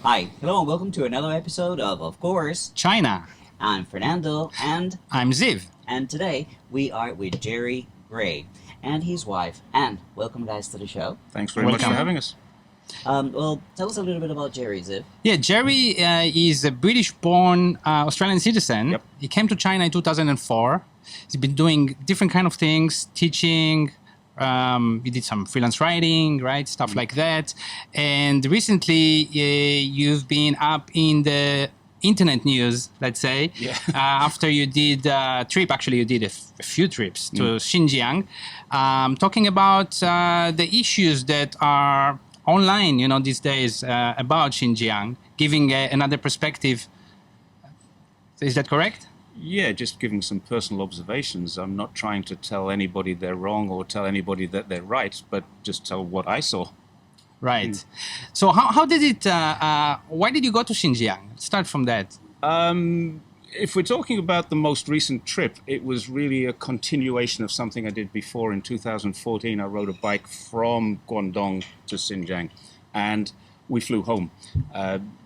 Hi, hello and welcome to another episode of course, China. I'm Fernando, and I'm Ziv. today we are with Jerry Gray and his wife, Anne. Welcome guys to the show. Thanks very much for having us. Well, tell us a little bit about Jerry, Ziv. Yeah, Jerry is a British-born Australian citizen. Yep. He came to China in 2004. He's been doing different kind of things, teaching. He did some freelance writing, right, stuff like that. And recently, you've been up in the internet news, let's say, after you did a trip. Actually, you did a few trips to Xinjiang, talking about the issues that are online, these days about Xinjiang, giving another perspective. Is that correct? Yeah, just giving some personal observations. I'm not trying to tell anybody they're wrong or tell anybody that they're right, but just tell what I saw. Right. So how did it, why did you go to Xinjiang? Start from that. If we're talking about the most recent trip, it was really a continuation of something I did before. In 2014, I rode a bike from Guangdong to Xinjiang, and we flew home.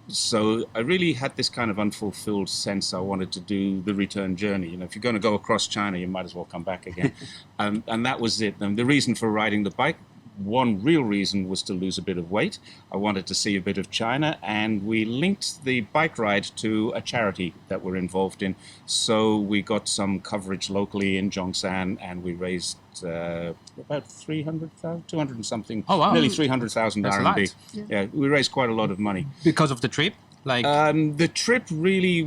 So I really had this kind of unfulfilled sense I wanted to do the return journey. If you're going to go across China, you might as well come back again. And that was it. And the reason for riding the bike, one real reason, was to lose a bit of weight. I wanted to see a bit of China, and we linked the bike ride to a charity that we're involved in. So we got some coverage locally in Zhongshan, and we raised about 300,000, 200 and something, nearly 300,000 RMB. Yeah, we raised quite a lot of money. Because of the trip? The trip really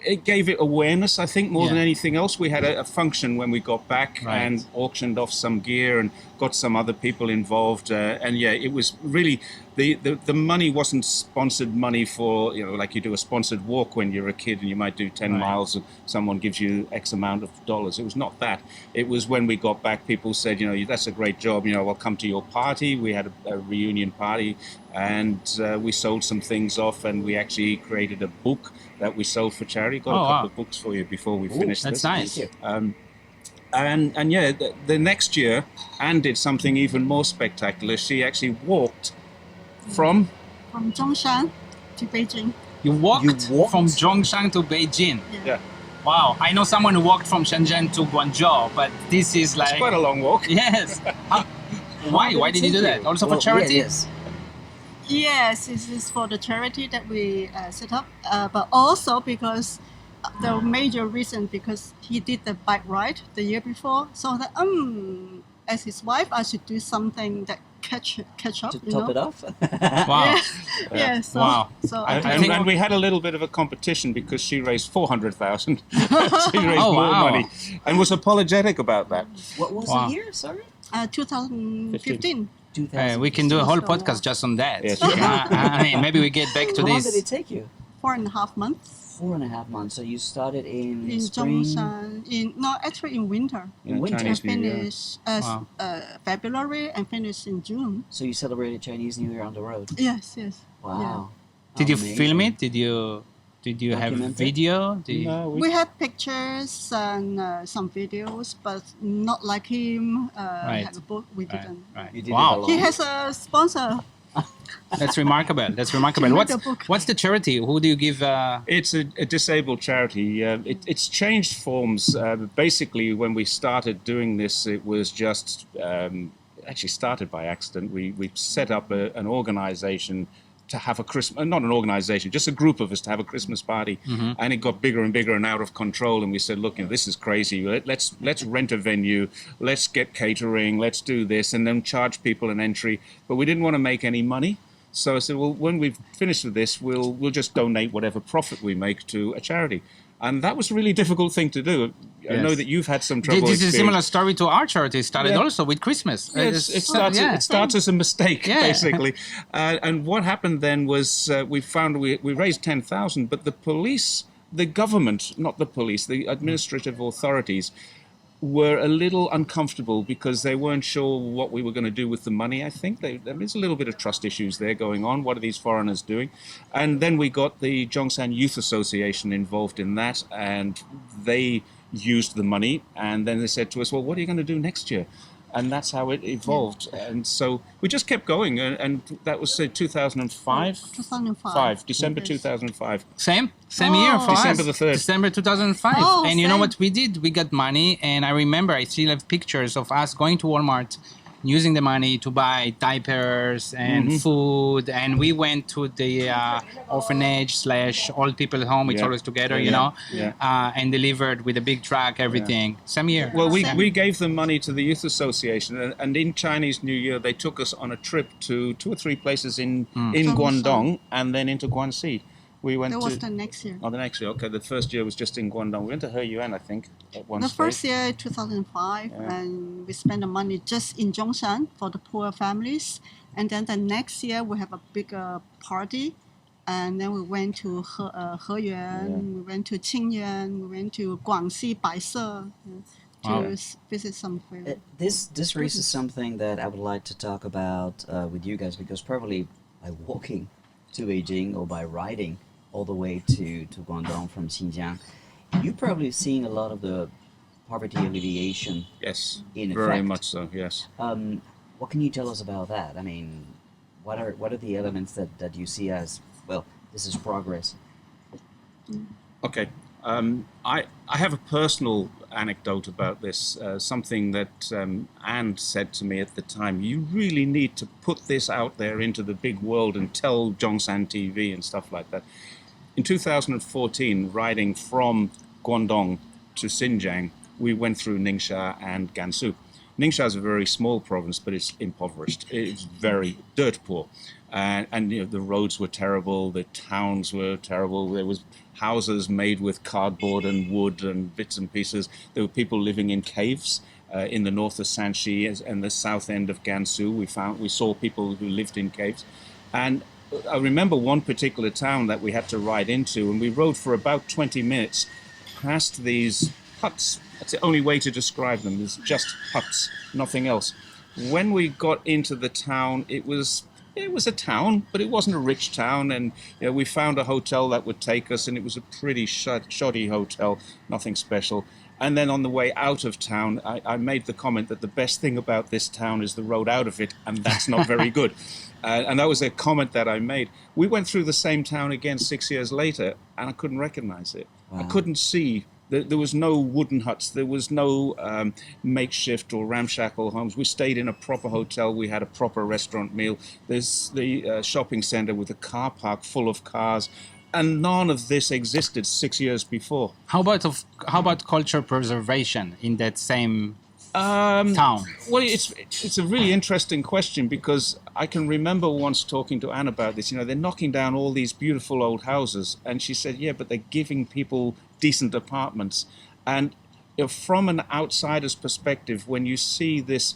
it gave it awareness, I think, more than anything else. We had a function when we got back and auctioned off some gear and got some other people involved. It was really, the money wasn't sponsored money for, like you do a sponsored walk when you're a kid and you might do 10 miles and someone gives you X amount of dollars. It was not that. It was when we got back, people said, that's a great job. I'll come to your party. We had a reunion party. And we sold some things off, and we actually created a book that we sold for charity. Got a couple of books for you before we finished this. That's nice. The next year, Anne did something even more spectacular. She actually walked from Zhongshan to Beijing. You walked from Zhongshan to Beijing? Yeah. Wow. I know someone who walked from Shenzhen to Guangzhou, but this is like... It's quite a long walk. Yes. Why? Why did you do that? Also for charity? Yes. Yes, this is for the charity that we set up, but also because the major reason, because he did the bike ride the year before, so that as his wife, I should do something that catch up. To top it off? Wow. Yeah. So, wow. So and we had a little bit of a competition because she raised 400,000. She raised more money and was apologetic about that. What was the year? Sorry? 2015. We can do a whole podcast just on that. Yes. I mean, maybe we get back to How long this. did it take you? 4.5 months. 4.5 months. So you started in spring? spring? Actually in winter. In winter. I Chinese New Year. finished February and finished in June. So you celebrated Chinese New Year on the road? Yes. Wow. Did you Amazing. film it? Did you have Document it? video? No, We had pictures and some videos, but not like him. Had a book. We didn't. Right. You did it Wow. alone. He has a sponsor. That's remarkable. That's remarkable. To read the book. What's the charity? Who do you give? It's a disabled charity. It's changed forms. Basically, when we started doing this, it was just actually started by accident. We set up an organization to have a Christmas, not an organization, just a group of us to have a Christmas party. And it got bigger and bigger and out of control. And we said, look, this is crazy. Let's rent a venue. Let's get catering. Let's do this, and then charge people an entry. But we didn't want to make any money. So I said, well, when we've finished with this, we'll just donate whatever profit we make to a charity. And that was a really difficult thing to do. I know that you've had some trouble. This is a similar story to our charity. It started also with Christmas. It starts as a mistake, basically. And what happened then was we found we raised 10,000, but the police, the government, not the police, the administrative authorities were a little uncomfortable because they weren't sure what we were going to do with the money, I think. There is a little bit of trust issues there going on. What are these foreigners doing? And then we got the Zhongshan Youth Association involved in that, and they used the money. And then they said to us, well, what are you going to do next year? And that's how it evolved. And so we just kept going. And that was, say, 2005? 2005. December Yes. 2005. Same year for December us. the 3rd. December 2005. Oh, And you know same. what we did? We got money, and I remember I still have pictures of us going to Walmart, using the money to buy diapers and food, and we went to the orphanage / old people home. It's Yeah. always together, Yeah, you know, yeah. and delivered with a big truck, everything. Same year. Well, Same. we gave them money to the Youth Association, and in Chinese New Year, they took us on a trip to 2 or 3 places in Guangdong and then into Guangxi. We went That to... was the next year. Oh, the next year. Okay, the first year was just in Guangdong. We went to Heyuan, I think, at one The stage. first year, 2005, and we spent the money just in Zhongshan for the poor families. And then the next year, we have a bigger party. And then we went to Heyuan, we went to Qingyuan, we went to Guangxi, Baise, to visit some friends. This raises something that I would like to talk about with you guys, because probably by walking to Beijing or by riding all the way to Guangdong from Xinjiang, you've probably seen a lot of the poverty alleviation. Yes, In very effect. much so, yes. What can you tell us about that? I mean, what are the elements that you see as, well, this is progress? Okay. I have a personal anecdote about this, something that Anne said to me at the time. You really need to put this out there into the big world and tell Zhongshan TV and stuff like that. In 2014, riding from Guangdong to Xinjiang, we went through Ningxia and Gansu. Ningxia is a very small province, but it's impoverished. It's very dirt poor. And you know, the roads were terrible, the towns were terrible. There was houses made with cardboard and wood and bits and pieces. There were people living in caves in the north of Shanxi and the south end of Gansu. We saw people who lived in caves. And I remember one particular town that we had to ride into, and we rode for about 20 minutes past these huts. That's the only way to describe them. It's just huts, nothing else. When we got into the town, it was a town, but it wasn't a rich town. And you know, we found a hotel that would take us, and it was a pretty shoddy hotel, nothing special. And then on the way out of town, I made the comment that the best thing about this town is the road out of it, and that's not very good. And that was a comment that I made. We went through the same town again 6 years later, and I couldn't recognize it. Wow. I couldn't see. There was no wooden huts. There was no makeshift or ramshackle homes. We stayed in a proper hotel. We had a proper restaurant meal. There's the shopping center with a car park full of cars. And none of this existed 6 years before. How about culture preservation in that same town? Well, it's a really interesting question, because I can remember once talking to Anne about this. You know, they're knocking down all these beautiful old houses, and she said, "Yeah, but they're giving people decent apartments." And you know, from an outsider's perspective, when you see this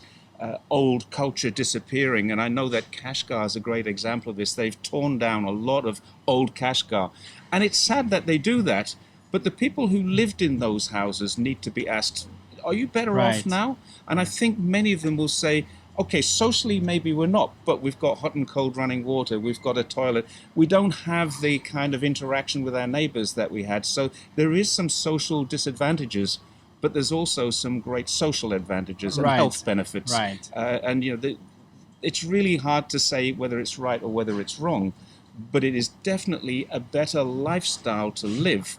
old culture disappearing, and I know that Kashgar is a great example of this. They've torn down a lot of old Kashgar, and it's sad that they do that. But the people who lived in those houses need to be asked, are you better off now? And I think many of them will say, okay, socially maybe we're not, but we've got hot and cold running water, we've got a toilet. We don't have the kind of interaction with our neighbors that we had. So there is some social disadvantages, but there's also some great social advantages and health benefits. Right. And you know, it's really hard to say whether it's right or whether it's wrong, but it is definitely a better lifestyle to live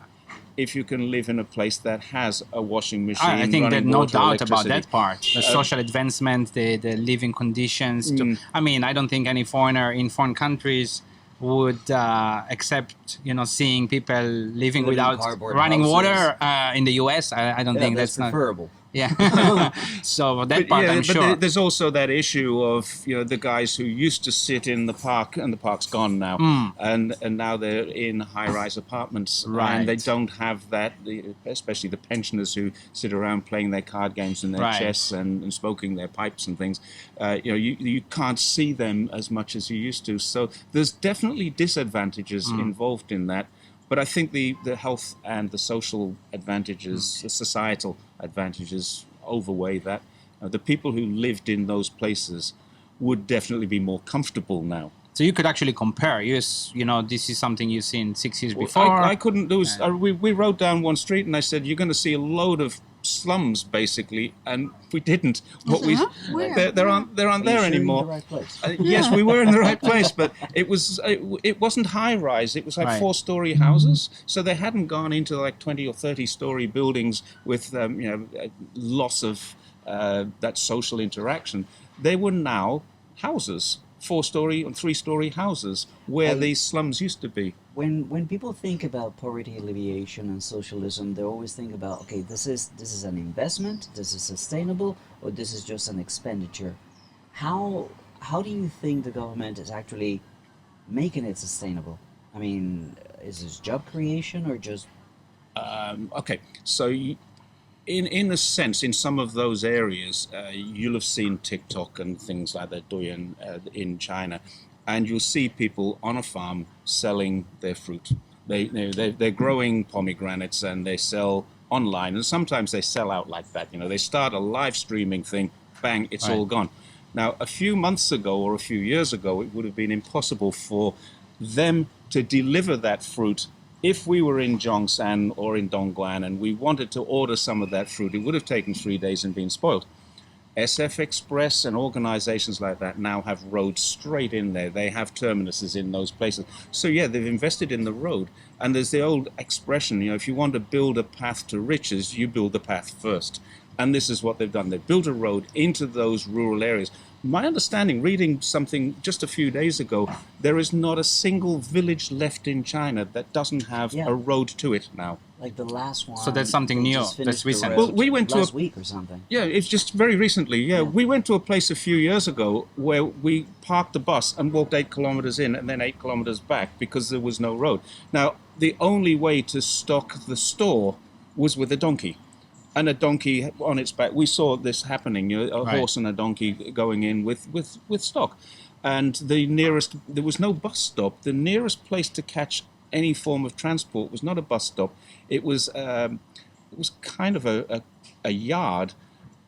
if you can live in a place that has a washing machine. I think there's running no water, doubt about electricity. that part. The social advancement, the living conditions. I mean, I don't think any foreigner in foreign countries would accept, you know, seeing people living in without cardboard running houses. water in the US. I don't think that's not preferable. Yeah. So that part, I'm sure. There's also that issue of, you know, the guys who used to sit in the park, and the park's gone now, and now they're in high-rise apartments, and they don't have that. Especially the pensioners who sit around playing their card games and their chess and smoking their pipes and things. You know, you can't see them as much as you used to. So there's definitely disadvantages involved in that. But I think the health and the social advantages, the societal advantages outweigh that. The people who lived in those places would definitely be more comfortable now. So you could actually compare. Yes, you know, this is something you've seen 6 years before. I couldn't. We rode down one street, and I said, "You're going to see a load of slums basically, and we didn't. What we Where? there aren't Are you there sure you're in anymore. the right place? Yes, we were in the right place, but it wasn't high rise. It was like Right. 4-story houses, so they hadn't gone into like 20 or 30-story buildings with loss of that social interaction. They were now houses, 4-story and 3-story houses, where these slums used to be. When people think about poverty alleviation and socialism, they always think about, okay, this is an investment, this is sustainable, or this is just an expenditure. How do you think the government is actually making it sustainable? I mean, is this job creation or just Okay, so in a sense, in some of those areas, you'll have seen TikTok and things like that doing in China, and you'll see people on a farm selling their fruit. They're growing pomegranates and they sell online, and sometimes they sell out like that. They start a live streaming thing, bang, it's all gone. Now, a few months ago or a few years ago, it would have been impossible for them to deliver that fruit. If we were in Zhongshan or in Dongguan and we wanted to order some of that fruit, it would have taken 3 days and been spoiled. SF Express and organizations like that now have roads straight in there. They have terminuses in those places. So yeah, they've invested in the road. And there's the old expression, if you want to build a path to riches, you build the path first. And this is what they've done. They've built a road into those rural areas. My understanding, reading something just a few days ago, there is not a single village left in China that doesn't have a road to it now. like the last one? So that's something they new, just that's finished the recent. road Well, we went to last week or something. Yeah, it's just very recently. Yeah, we went to a place a few years ago where we parked the bus and walked 8 kilometers in and then 8 kilometers back because there was no road. Now, the only way to stock the store was with a donkey. And a donkey on its back. We saw this happening, a horse and a donkey going in with stock. And there was no bus stop. The nearest place to catch any form of transport was not a bus stop. It was kind of a yard,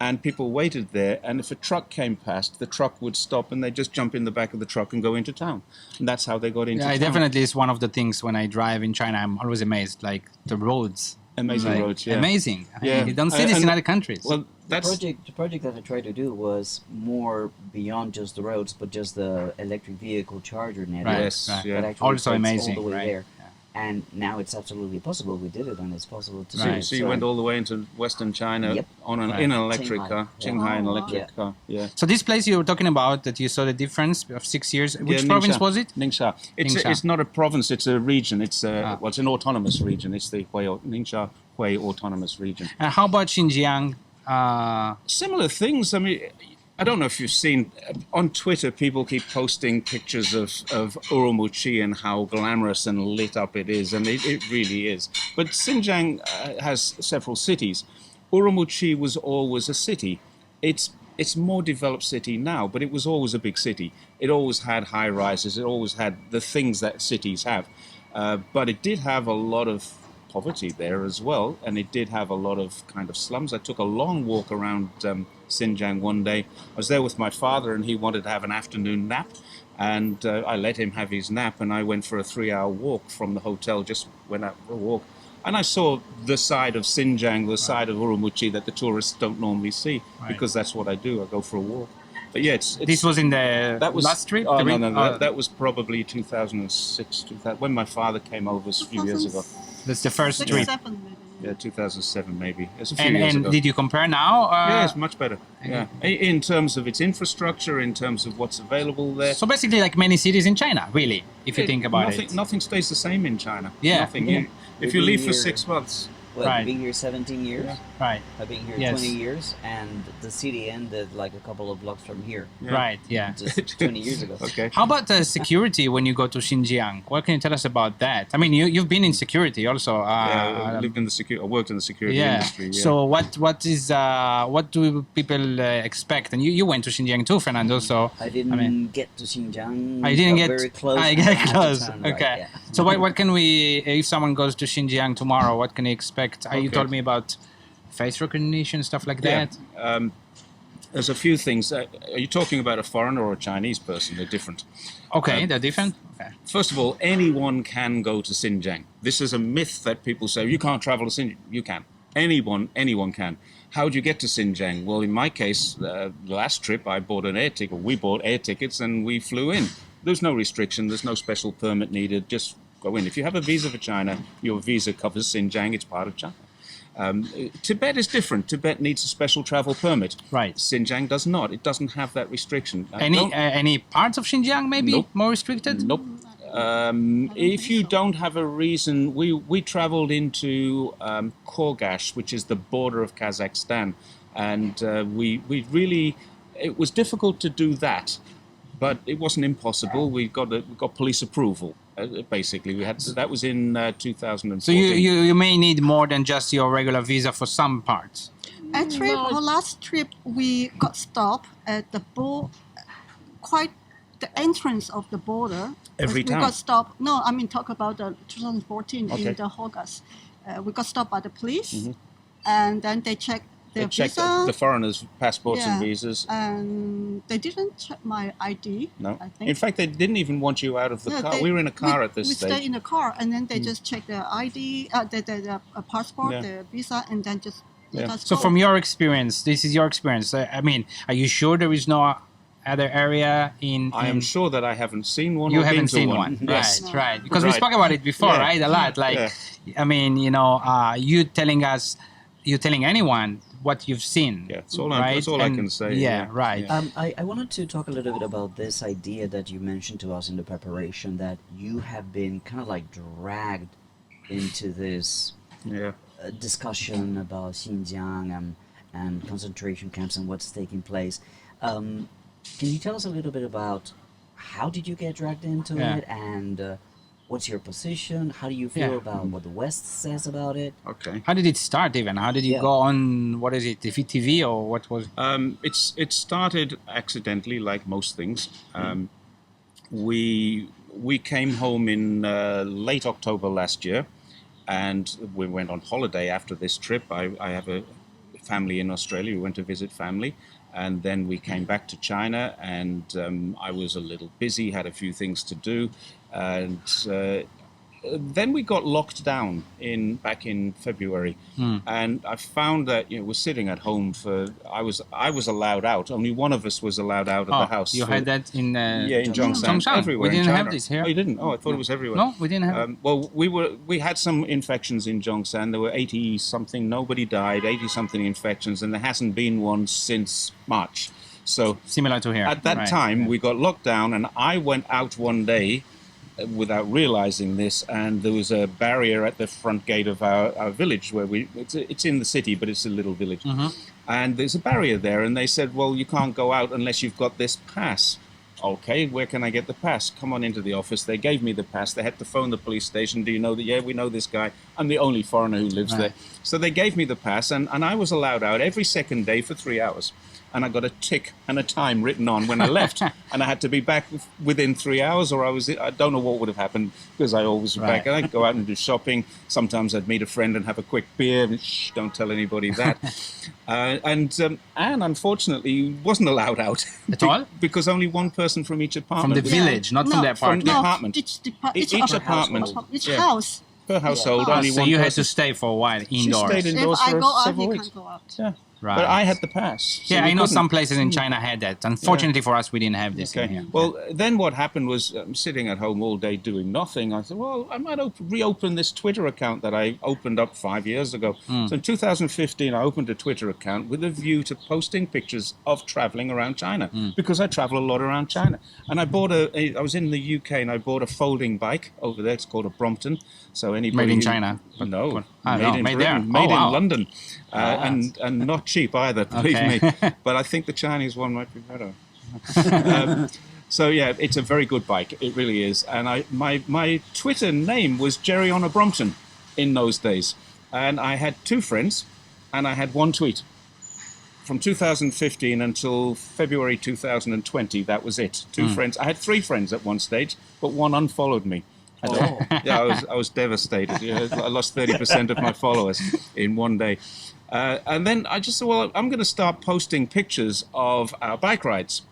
and people waited there. And if a truck came past, the truck would stop and they'd just jump in the back of the truck and go into town. And that's how they got into town. Yeah, definitely is one of the things when I drive in China, I'm always amazed, like the roads. Amazing roads, yeah. Amazing. Yeah. You don't see this in other countries. Well, The project that I tried to do was more beyond just the roads, but just the electric vehicle charger network. Right, Yes, right. yeah. That actually Also takes amazing, all the way right? there. And now it's absolutely possible. We did it, and it's possible to do Right. it. So you went all the way into Western China Yep. in an electric Qinghai. car, Yeah. Qinghai, an Oh, wow. electric car. Yeah. So this place you were talking about that you saw the difference of 6 years, which Yeah, province Ningxia. was it? Ningxia. Ningxia. It's not a province. It's a region. It's Ah. well, it's an autonomous region. It's the Ningxia Hui Autonomous Region. And how about Xinjiang? Similar things. I mean, I don't know if you've seen on Twitter, people keep posting pictures of Urumqi and how glamorous and lit up it is, and it really is. But Xinjiang has several cities. Urumqi was always a city. It's more developed city now, but it was always a big city. It always had high rises. It always had the things that cities have. But it did have a lot of poverty there as well, and it did have a lot of kind of slums. I took a long walk around Xinjiang one day. I was there with my father, and he wanted to have an afternoon nap, and I let him have his nap, and I went for a 3-hour walk from the hotel, just went out for a walk. And I saw the side of Xinjiang, the side of Urumqi that the tourists don't normally see, because that's what I do. I go for a walk. But yeah, it's This was in the that was last trip? Oh, no. That was probably 2006, 2000, when my father came over a few years ago. That's the first trip. 6, 7 maybe. Yeah, 2007 maybe. It's a few years And ago. did you compare now? Yeah, it's much better. Yeah, in terms of its infrastructure, in terms of what's available there. So basically, like many cities in China, really, if you think about it. Nothing stays the same in China. Yeah. Nothing. Yeah. If you leave for Here- 6 months, Well, Right. I've been here 17 years. Right, I've been here Yes. 20 years, and the city ended like a couple of blocks from here, right, yeah. just 20 years ago. okay. How about the security when you go to Xinjiang? What can you tell us about that? I mean, you've been in security also. Yeah, I lived in I worked in the security industry. Yeah. So what do people expect? And you went to Xinjiang too, Fernando. So I didn't get to Xinjiang. I didn't got get very close. I but get had to close. turn right, Okay. yeah. So what can we? If someone goes to Xinjiang tomorrow, what can he expect? You Okay. told me about face recognition, stuff like that. There's a few things. Are you talking about a foreigner or a Chinese person? They're different. Okay, they're different. Okay. First of all, anyone can go to Xinjiang. This is a myth that people say, you can't travel to Xinjiang. You can. Anyone can. How do you get to Xinjiang? Well, in my case, the last trip I bought an air ticket. We bought air tickets and we flew in. There's no restriction. There's no special permit needed. Just go in. If you have a visa for China, your visa covers Xinjiang. It's part of China. Tibet is different. Tibet needs a special travel permit. Right. Xinjiang does not. It doesn't have that restriction. Any parts of Xinjiang maybe Nope. more restricted? Nope. If you don't have a reason, we traveled into Korgash, which is the border of Kazakhstan, and we really, it was difficult to do that, but it wasn't impossible. We got police approval. Basically, we had that was in 2014. So you may need more than just your regular visa for some parts. Actually, our last trip, we got stopped at the quite the entrance of the border. Every We time? got stopped. No, I mean, talk about the 2014 Okay. in the August. We got stopped by the police, and then they checked They their checked visa. the foreigners' passports and Yeah. visas. And they didn't check my ID. No. I think. In fact, they didn't even want you out of the No, car. they- We were in a car at this we stage. stayed in the car, and then they just check the ID, the passport, Yeah. the visa, and then just let Yeah. us So go. from your experience, this is your experience. I mean, are you sure there is no other area in? I am in- sure that I haven't seen one. You or been haven't to seen one. one, Yes. right? Right. Because we Right. spoke about it before, Yeah. right? A lot. Like, Yeah. I mean, you telling anyone what you've seen. Yeah, that's all, right? that's all I And- can say. Yeah, right. Yeah. I wanted to talk a little bit about this idea that you mentioned to us in the preparation that you have been kind of like dragged into this Yeah. discussion about Xinjiang and concentration camps and what's taking place. Can you tell us a little bit about how did you get dragged into Yeah. it and what's your position? How do you feel Yeah. about what the West says about it? Okay. How did it start even? How did you Yeah. go on, what is it, TV or what was? It started accidentally, like most things. We came home in late October last year, and we went on holiday after this trip. I have a family in Australia. We went to visit family, and then we came back to China, and I was a little busy, had a few things to do, and then we got locked down back in February, and I found that we're sitting at home I was allowed out. Only one of us was allowed out of the house. You had that in in Zhongshan, Zhongshan. everywhere. We in didn't have China. this here. Oh, you didn't? Oh, I thought it was everywhere. No, we didn't have it. Well, we had some infections in Zhongshan. There were 80 something. Nobody died. 80 something infections, and there hasn't been one since March. So Similar to here. at that right. time, we got locked down, and I went out one day without realizing this, and there was a barrier at the front gate of our village where it's in the city, but it's a little village. And there's a barrier there, and they said, well, you can't go out unless you've got this pass. Okay, where can I get the pass? Come on into the office. They gave me the pass. They had to phone the police station. Do you know that? Yeah, we know this guy. I'm the only foreigner who lives there. So they gave me the pass, and I was allowed out every second day for 3 hours. And I got a tick and a time written on when I left. And I had to be back within 3 hours, or I don't know what would have happened, because I always was back. And I'd go out and do shopping. Sometimes I'd meet a friend and have a quick beer. Shh, don't tell anybody that. And unfortunately wasn't allowed out. At all? Because only one person from each apartment. From the village, not from the apartment. the apartment. Each Each apartment. Each Yeah. house. Per household, Yeah. only So one you had person. to stay for a while indoors. stayed in- If Indoors I for go out, several he weeks. can't go out. Yeah. Right. But I had the pass. so Yeah, we I know couldn't. some places in China had that. Unfortunately for us, we didn't have this in Okay. here. Well, then what happened was I'm sitting at home all day doing nothing. I thought, well, I might reopen this Twitter account that I opened up 5 years ago. So in 2015, I opened a Twitter account with a view to posting pictures of traveling around China, because I travel a lot around China. And I bought I was in the UK and I bought a folding bike over there. It's called a Brompton. So anybody Made in who- China? No, Ah, made no, in made Britain, there. made Oh, wow. in London, and not cheap either. Believe Okay. me. But I think the Chinese one might be better. So yeah, it's a very good bike. It really is. And my Twitter name was Jerry on a Brompton in those days, and I had 2 friends, and I had 1 tweet. From 2015 until February 2020, that was it. 2 friends. I had 3 friends at one stage, but 1 unfollowed me. Yeah, I was devastated. I lost 30% of my followers in one day. And then I just said, well, I'm going to start posting pictures of our bike rides.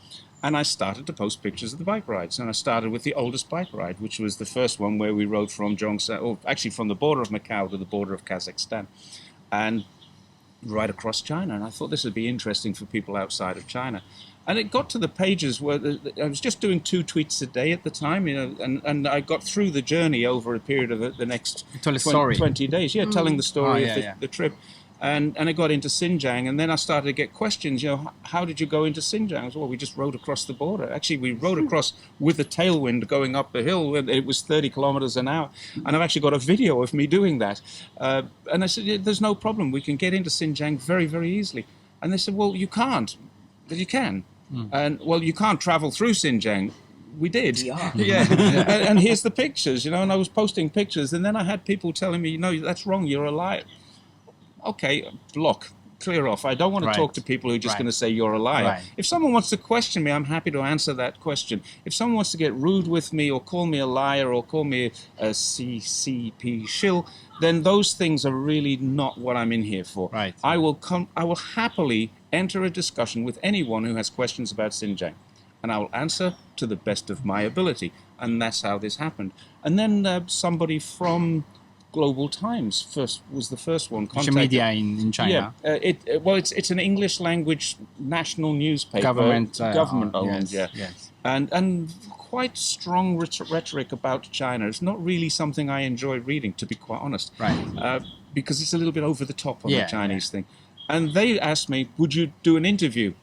And I started to post pictures of the bike rides. And I started with the oldest bike ride, which was the first one where we rode from Zhongshan, or actually from the border of Macau to the border of Kazakhstan. and right across China. And I thought this would be interesting for people outside of China. And it got to the pages where I was just doing 2 tweets a day at the time, and I got through the journey over a period of the next You told a story. 20 days. Yeah, telling the story of the trip. And I got into Xinjiang, and then I started to get questions, how did you go into Xinjiang? I said, well, we just rode across the border. Actually, we rode across with a tailwind going up the hill, and it was 30 kilometers an hour. And I've actually got a video of me doing that. And I said, yeah, there's no problem. We can get into Xinjiang very, very easily. And they said, well, you can't. But you can. And, well, you can't travel through Xinjiang. We did. Yeah. And here's the pictures, and I was posting pictures. And then I had people telling me, no, that's wrong. You're a liar. Okay, block, clear off. I don't want to talk to people who are just going to say you're a liar. Right. If someone wants to question me, I'm happy to answer that question. If someone wants to get rude with me or call me a liar or call me a CCP shill, then those things are really not what I'm in here for. Right. I will happily enter a discussion with anyone who has questions about Xinjiang, and I will answer to the best of my ability. And that's how this happened. And then somebody from Global Times was the first one Social contacted. media in China. Yeah, it's an English language national newspaper, Government owned, yes. and quite strong rhetoric about China. It's not really something I enjoy reading, to be quite honest, Right. because it's a little bit over the top on the Chinese thing. And they asked me, would you do an interview?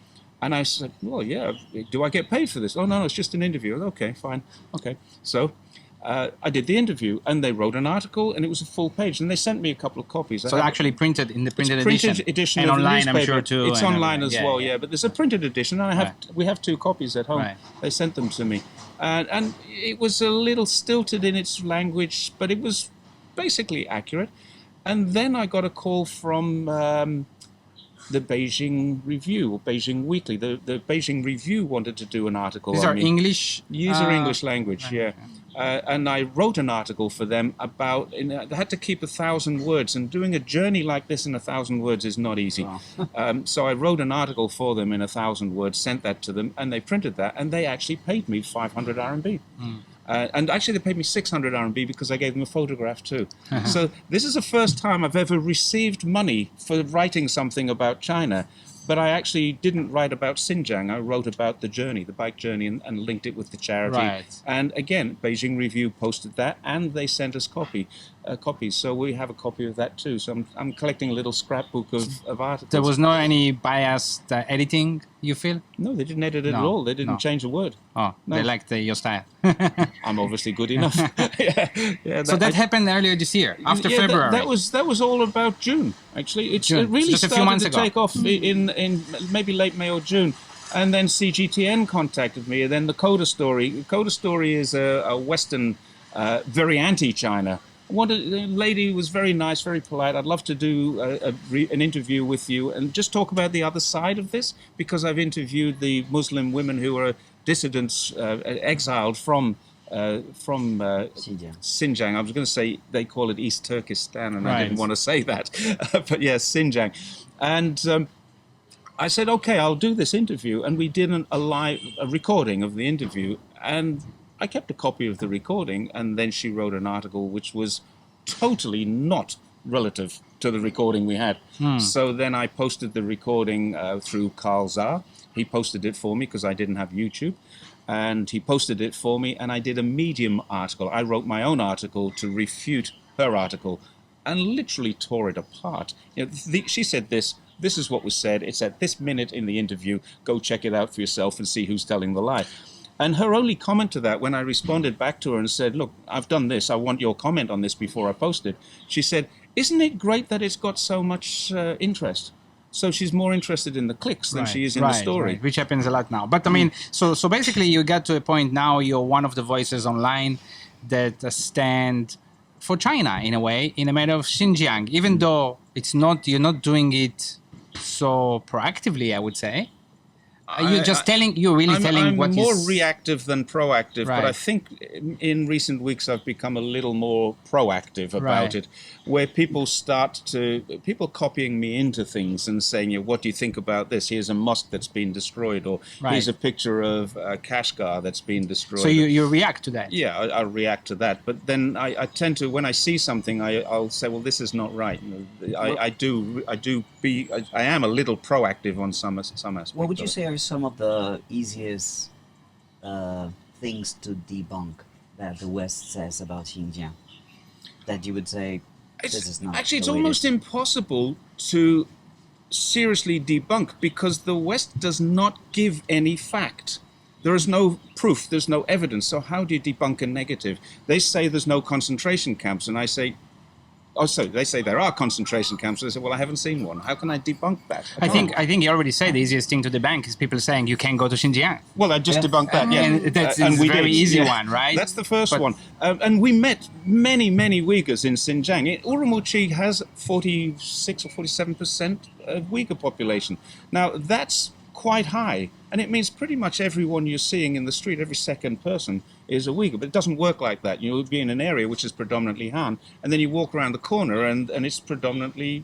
And I said, well, yeah. Do I get paid for this? Oh, no, it's just an interview. Okay, fine. Okay, so I did the interview, and they wrote an article, and it was a full page, and they sent me a couple of copies. So actually printed in the printed edition and of online, the I'm newspaper. sure too. It's online as well, yeah. But there's a printed edition, and we have 2 copies at home. Right. They sent them to me, and it was a little stilted in its language, but it was basically accurate. And then I got a call from the Beijing Review, or Beijing Weekly. The Beijing Review wanted to do an article These on are me. English? These are English language, yeah. And I wrote an article for them about, they had to keep 1,000 words, and doing a journey like this in 1,000 words is not easy. Wow. So I wrote an article for them in 1,000 words, sent that to them, and they printed that, and they actually paid me 500 RMB. And actually they paid me 600 RMB because I gave them a photograph too. So this is the first time I've ever received money for writing something about China. But I actually didn't write about Xinjiang. I wrote about the journey, the bike journey, and linked it with the charity. Right. And again, Beijing Review posted that, and they sent us copies. So we have a copy of that too. So I'm collecting a little scrapbook of articles. There was no any biased editing, you feel? No, they didn't edit it No, at all. They didn't no. change a word. Oh, No. they liked your style. I'm obviously good enough. yeah, So that happened earlier this year, after yeah, February. That was all about June. Actually, June. it really Just a few started months to ago. take off in maybe late May or June, and then CGTN contacted me. And then the Coda Story. Coda Story is a Western, very anti-China. The lady was very nice, very polite. I'd love to do an interview with you and just talk about the other side of this, because I've interviewed the Muslim women who are dissidents, exiled from Xinjiang. I was going to say they call it East Turkestan, and I didn't want to say that. But yes, Xinjiang. And I said, okay, I'll do this interview. And we did a recording of the interview. And I kept a copy of the recording. And then she wrote an article which was totally not relative to the recording we had. So then I posted the recording through Carl Zar. He posted it for me because I didn't have YouTube. And he posted it for me, and I did a Medium article. I wrote my own article to refute her article and literally tore it apart. She said this is what was said. It's at this minute in the interview. Go check it out for yourself and see who's telling the lie. And her only comment to that, when I responded back to her and said, look, I've done this. I want your comment on this before I post it. She said, isn't it great that it's got so much interest? So she's more interested in the clicks than she is in the story. Which happens a lot now. But I mean, so basically you got to a point now you're one of the voices online that stand for China in a way, in a matter of Xinjiang, even though you're not doing it so proactively, I would say. You're really telling I'm what more is reactive than proactive, but I Right. think in recent weeks I've become a little more proactive about Right. it, where people copying me into things and saying, "Yeah, what do you think about this? Here's a mosque that's been destroyed, or here's a Right. picture of Kashgar that's been destroyed." So you react to that. Yeah, I react to that, but then I tend to, when I see something, I'll say, well, this is not right. I am a little proactive on some aspects. What would you of it. say are some of the easiest things to debunk that the West says about Xinjiang? That you would say this is not Actually, it's the way it almost is? impossible to seriously debunk because the West does not give any fact. There is no proof, there's no evidence. So how do you debunk a negative? They say there's no concentration camps, and I say, oh, so they say there are concentration camps. And I say, well, I haven't seen one. How can I debunk that? I think you already said the easiest thing to debunk is people saying you can't go to Xinjiang. Well, I just Yeah. debunked that, yeah. And that's And a we very did, easy yeah. one, right? That's the first But- one. And we met many, many Uyghurs in Xinjiang. Urumqi has 46 or 47% of Uyghur population. Now, that's quite high. And it means pretty much everyone you're seeing in the street, every second person, is a Uyghur. But it doesn't work like that. You'll be in an area which is predominantly Han, and then you walk around the corner and it's predominantly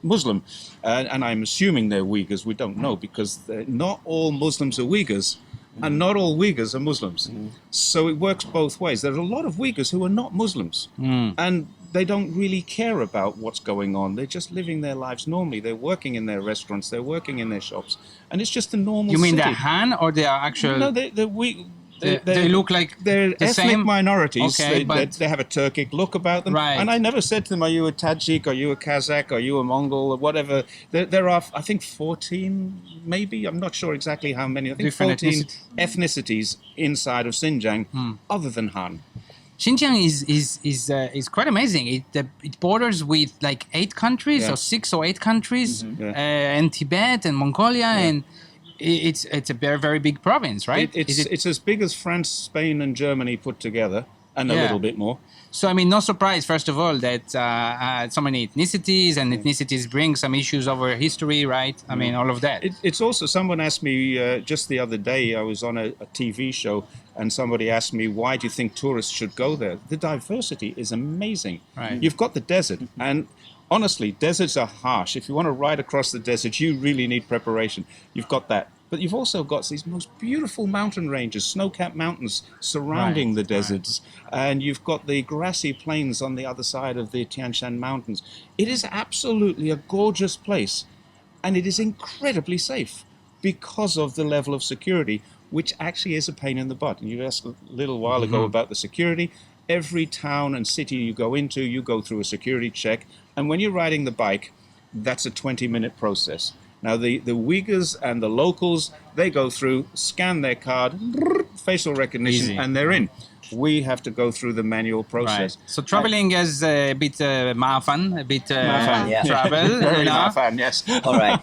Muslim. And I'm assuming they're Uyghurs. We don't know because not all Muslims are Uyghurs. And not all Uyghurs are Muslims. So it works both ways. There are a lot of Uyghurs who are not Muslims. And they don't really care about what's going on. They're just living their lives normally. They're working in their restaurants. They're working in their shops. And it's just a normal You mean city. they're Han or they are actual? No, they look like they're the ethnic same? minorities. Okay, but- they have a Turkic look about them. Right. And I never said to them, are you a Tajik? Are you a Kazakh? Are you a Mongol? Or whatever. There are, I think, 14, maybe. I'm not sure exactly how many. I think Different 14 ethnicities inside of Xinjiang, other than Han. Xinjiang is quite amazing. It borders with like 8 countries Yeah. or 6 or 8 countries, Yeah. and Tibet and Mongolia, and it's a very very big province, right? It's as big as France, Spain, and Germany put together, and a Yeah. little bit more. So I mean, no surprise, first of all, that so many ethnicities and ethnicities bring some issues over history, right? I mean, all of that. It's also, someone asked me just the other day, I was on a TV show, and somebody asked me, why do you think tourists should go there? The diversity is amazing. Right. You've got the desert, and honestly, deserts are harsh. If you want to ride across the desert, you really need preparation. You've got that. But you've also got these most beautiful mountain ranges, snow-capped mountains surrounding Right, the deserts. And you've got the grassy plains on the other side of the Tian Shan Mountains. It is absolutely a gorgeous place. And it is incredibly safe because of the level of security, which actually is a pain in the butt. And you asked a little while ago about the security. Every town and city you go into, you go through a security check. And when you're riding the bike, that's a 20-minute process. Now, the Uyghurs and the locals, they go through, scan their card, facial recognition, Easy. and they're in. We have to go through the manual Right. process. So traveling is a bit mafan, a bit Mafan, yeah. travel. Very you know? fan, yes. All right.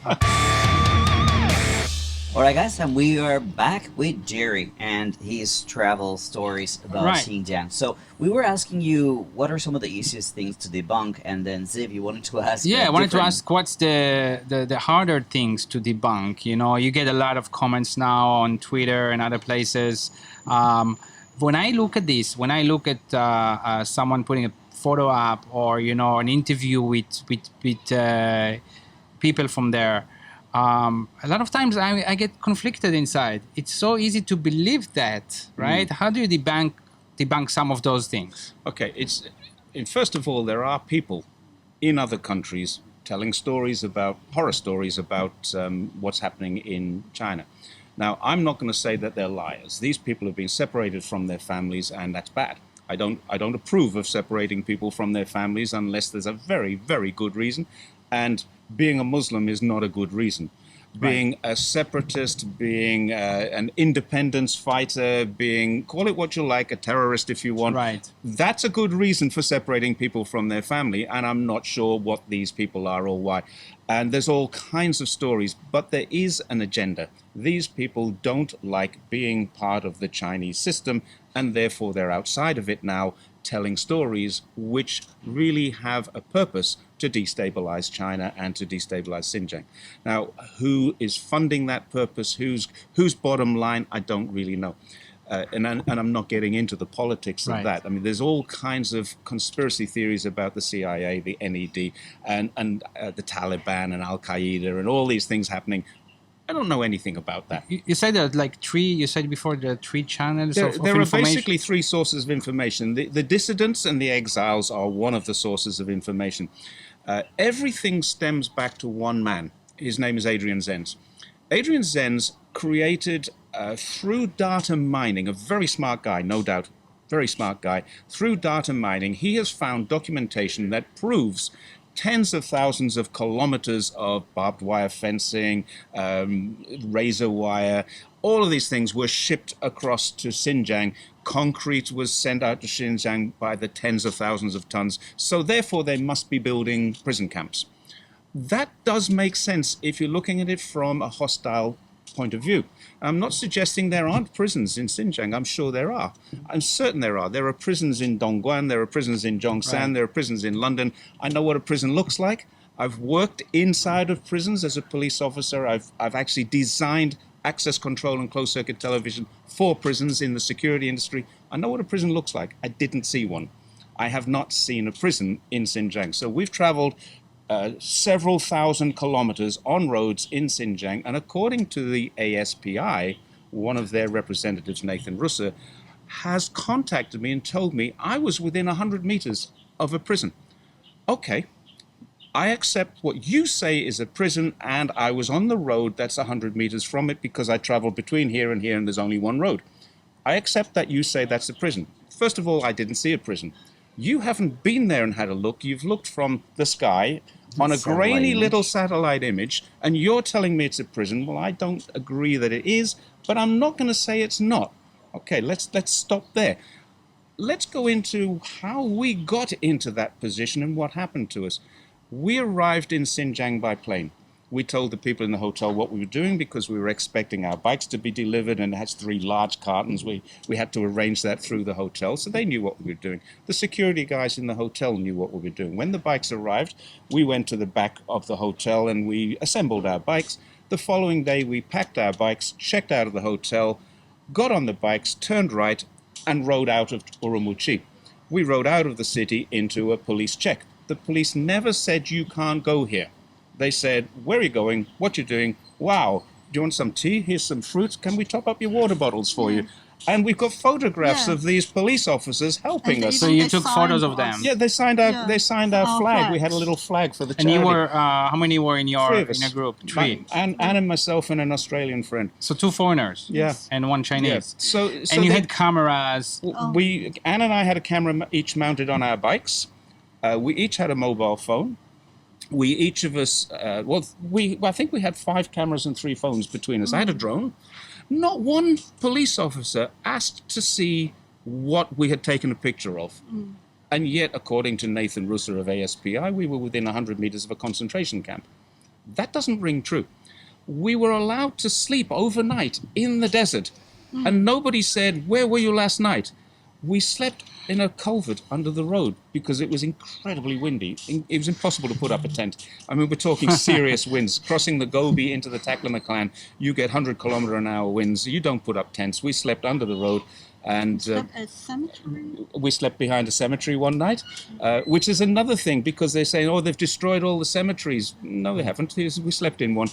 All right, guys, and we are back with Jerry and his travel stories about Right. Xinjiang. So we were asking you what are some of the easiest things to debunk, and then Ziv, you wanted to ask. Yeah, I wanted to different- ask what's the harder things to debunk. You know, you get a lot of comments now on Twitter and other places. When I look at this, when I look at someone putting a photo up or an interview with people from there, a lot of times I get conflicted inside. It's so easy to believe that, right? How do you debunk some of those things? Okay, first of all, there are people in other countries telling horror stories about what's happening in China. Now, I'm not going to say that they're liars. These people have been separated from their families, and that's bad. I don't approve of separating people from their families unless there's a very, very good reason. And being a Muslim is not a good reason. Being a separatist, being an independence fighter, call it what you like, a terrorist if you want. Right. That's a good reason for separating people from their family, and I'm not sure what these people are or why. And there's all kinds of stories, but there is an agenda. These people don't like being part of the Chinese system, and therefore they're outside of it now, telling stories which really have a purpose to destabilize China and to destabilize Xinjiang. Now, who is funding that purpose? Whose bottom line? I don't really know. And I'm not getting into the politics of that. I mean, there's all kinds of conspiracy theories about the CIA, the NED, and the Taliban and Al Qaeda and all these things happening. I don't know anything about that. You said that like you said before, the three channels of There are information. basically three sources of information. The dissidents and the exiles are one of the sources of information. Everything stems back to one man. His name is Adrian Zenz. Adrian Zenz created, through data mining, a very smart guy, no doubt, very smart guy. Through data mining, he has found documentation that proves tens of thousands of kilometers of barbed wire fencing, razor wire, all of these things were shipped across to Xinjiang. Concrete was sent out to Xinjiang by the tens of thousands of tons. So therefore, they must be building prison camps. That does make sense if you're looking at it from a hostile point of view. I'm not suggesting there aren't prisons in Xinjiang. I'm sure there are. I'm certain there are. There are prisons in Dongguan. There are prisons in Zhongshan. There are prisons in London. I know what a prison looks like. I've worked inside of prisons as a police officer. I've actually designed access control and closed-circuit television for prisons in the security industry. I know what a prison looks like. I didn't see one. I have not seen a prison in Xinjiang. So we've traveled several thousand kilometers on roads in Xinjiang, and according to the ASPI, one of their representatives, Nathan Russer, has contacted me and told me I was within 100 meters of a prison. Okay, I accept what you say is a prison, and I was on the road that's 100 meters from it because I traveled between here, and there's only one road. I accept that you say that's a prison. First of all, I didn't see a prison. You haven't been there and had a look. You've looked from the sky on a grainy little satellite image, and you're telling me it's a prison. Well, I don't agree that it is, but I'm not going to say it's not. Okay, let's stop there. Let's go into how we got into that position and what happened to us. We arrived in Xinjiang by plane. We told the people in the hotel what we were doing because we were expecting our bikes to be delivered, and it has 3 large cartons. We had to arrange that through the hotel, so they knew what we were doing. The security guys in the hotel knew what we were doing. When the bikes arrived, we went to the back of the hotel and we assembled our bikes. The following day, we packed our bikes, checked out of the hotel, got on the bikes, turned right, and rode out of Urumqi. We rode out of the city into a police check. The police never said, you can't go here. They said, where are you going? What you're doing? Wow, do you want some tea? Here's some fruits. Can we top up your water bottles for you? And we've got photographs of these police officers helping us. So you took photos of them? Yeah, they signed our flag. We had a one flag for the charity. And you were, how many were in your group? 3. Anna, myself, and an Australian friend. So 2 foreigners? Yeah. And 1 Chinese? Yeah. So and you had cameras? Anna and I had a camera each mounted on our bikes. We each had a mobile phone. We each of us, I think we had 5 cameras and 3 phones between us. I had a drone. Not one police officer asked to see what we had taken a picture of. And yet, according to Nathan Russer of ASPI, we were within 100 meters of a concentration camp. That doesn't ring true. We were allowed to sleep overnight in the desert. And nobody said, where were you last night? We slept in a culvert under the road because it was incredibly windy. It was impossible to put up a tent. I mean, we're talking serious winds. Crossing the Gobi into the Taklamakan, you get 100-kilometer-an-hour winds. You don't put up tents. We slept under the road. And we slept behind a cemetery one night, which is another thing because they're saying, oh, they've destroyed all the cemeteries. No, they haven't. We slept in one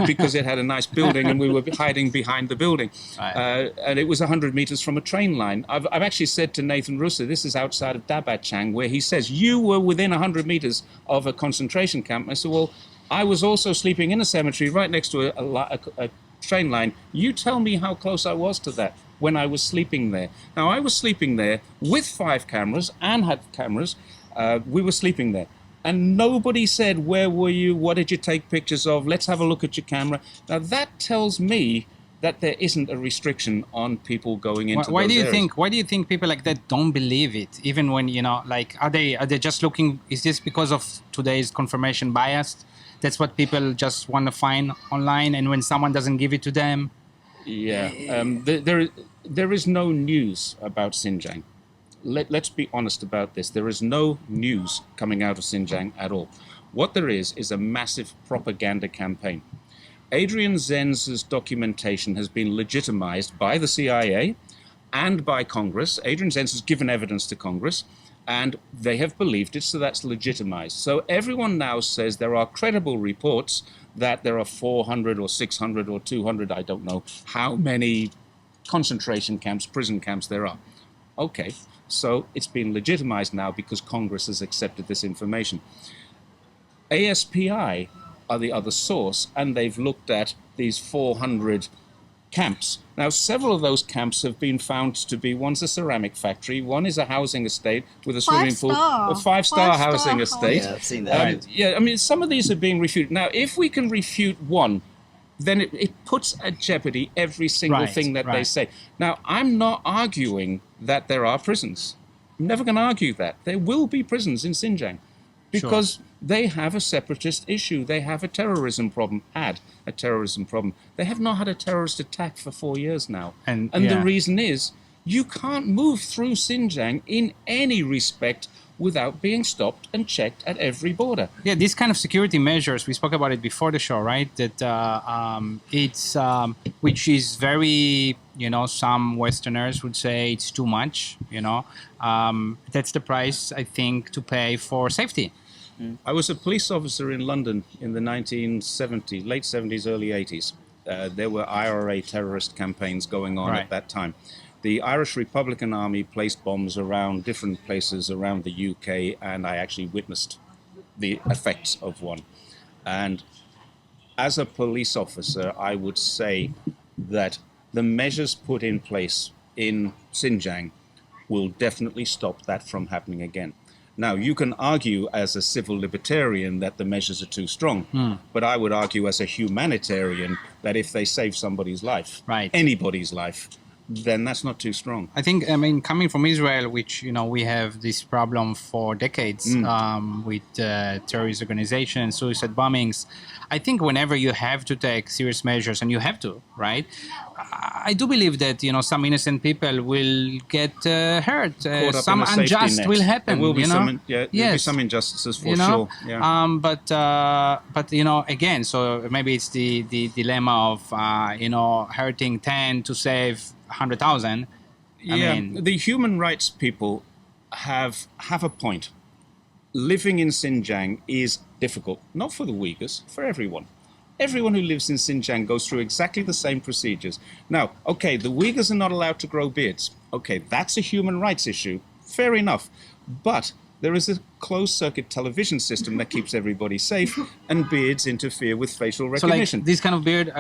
because it had a nice building and we were hiding behind the building. And it was 100 meters from a train line. I've actually said to Nathan Russer, this is outside of Debunking, where he says, you were within 100 meters of a concentration camp. I said, well, I was also sleeping in a cemetery right next to a train line. You tell me how close I was to that when I was sleeping there. Now, I was sleeping there with 5 cameras and had cameras. We were sleeping there. And nobody said, where were you? What did you take pictures of? Let's have a look at your camera. Now, that tells me that there isn't a restriction on people going into why those do you areas. think why do you think people like that don't believe it, even when, you know, like, are they just looking, is this because of today's confirmation bias? That's what people just want to find online, and when someone doesn't give it to them? Yeah, there is no news about Xinjiang. let's be honest about this. There is no news coming out of Xinjiang at all. What there is a massive propaganda campaign. Adrian Zen's documentation has been legitimized by the CIA and by Congress. Adrian Zenz has given evidence to Congress, and they have believed it, so that's legitimized. So everyone now says there are credible reports that there are 400 or 600 or 200, I don't know how many concentration camps, prison camps there are. Okay, so it's been legitimized now because Congress has accepted this information. ASPI are the other source, and they've looked at these 400 camps. Now, several of those camps have been found to be, one's a ceramic factory, one is a housing estate with a swimming pool, a five-star housing estate. Yeah, I've seen that. Yeah, I mean, some of these are being refuted. Now, if we can refute one, then it puts at jeopardy every single thing that they say. Now, I'm not arguing that there are prisons. I'm never going to argue that. There will be prisons in Xinjiang because they have a separatist issue. They have a terrorism problem, had a terrorism problem. They have not had a terrorist attack for 4 years now. And the reason is you can't move through Xinjiang in any respect without being stopped and checked at every border. Yeah, these kind of security measures, we spoke about it before the show, right? That which is very, some Westerners would say it's too much, That's the price, I think, to pay for safety. I was a police officer in London in the 1970s, late 70s, early 80s. There were IRA terrorist campaigns going on at that time. The Irish Republican Army placed bombs around different places around the UK, and I actually witnessed the effects of one. And as a police officer, I would say that the measures put in place in Xinjiang will definitely stop that from happening again. Now, you can argue as a civil libertarian that the measures are too strong, but I would argue as a humanitarian that if they save somebody's life, anybody's life, then that's not too strong. I think, coming from Israel, which, we have this problem for decades with terrorist organizations, suicide bombings. I think whenever you have to take serious measures, and you have to, right? I do believe that, some innocent people will get hurt. Some unjust will happen. There will be some injustices for sure. Yeah. But again, so maybe it's the dilemma of, hurting 10 to save 100,000. The human rights people have a point. Living in Xinjiang is difficult, not for the Uyghurs, for everyone. Everyone who lives in Xinjiang goes through exactly the same procedures. Now, okay, the Uyghurs are not allowed to grow beards. Okay, that's a human rights issue. Fair enough. But there is a closed-circuit television system that keeps everybody safe, and beards interfere with facial recognition. So, this kind of beard,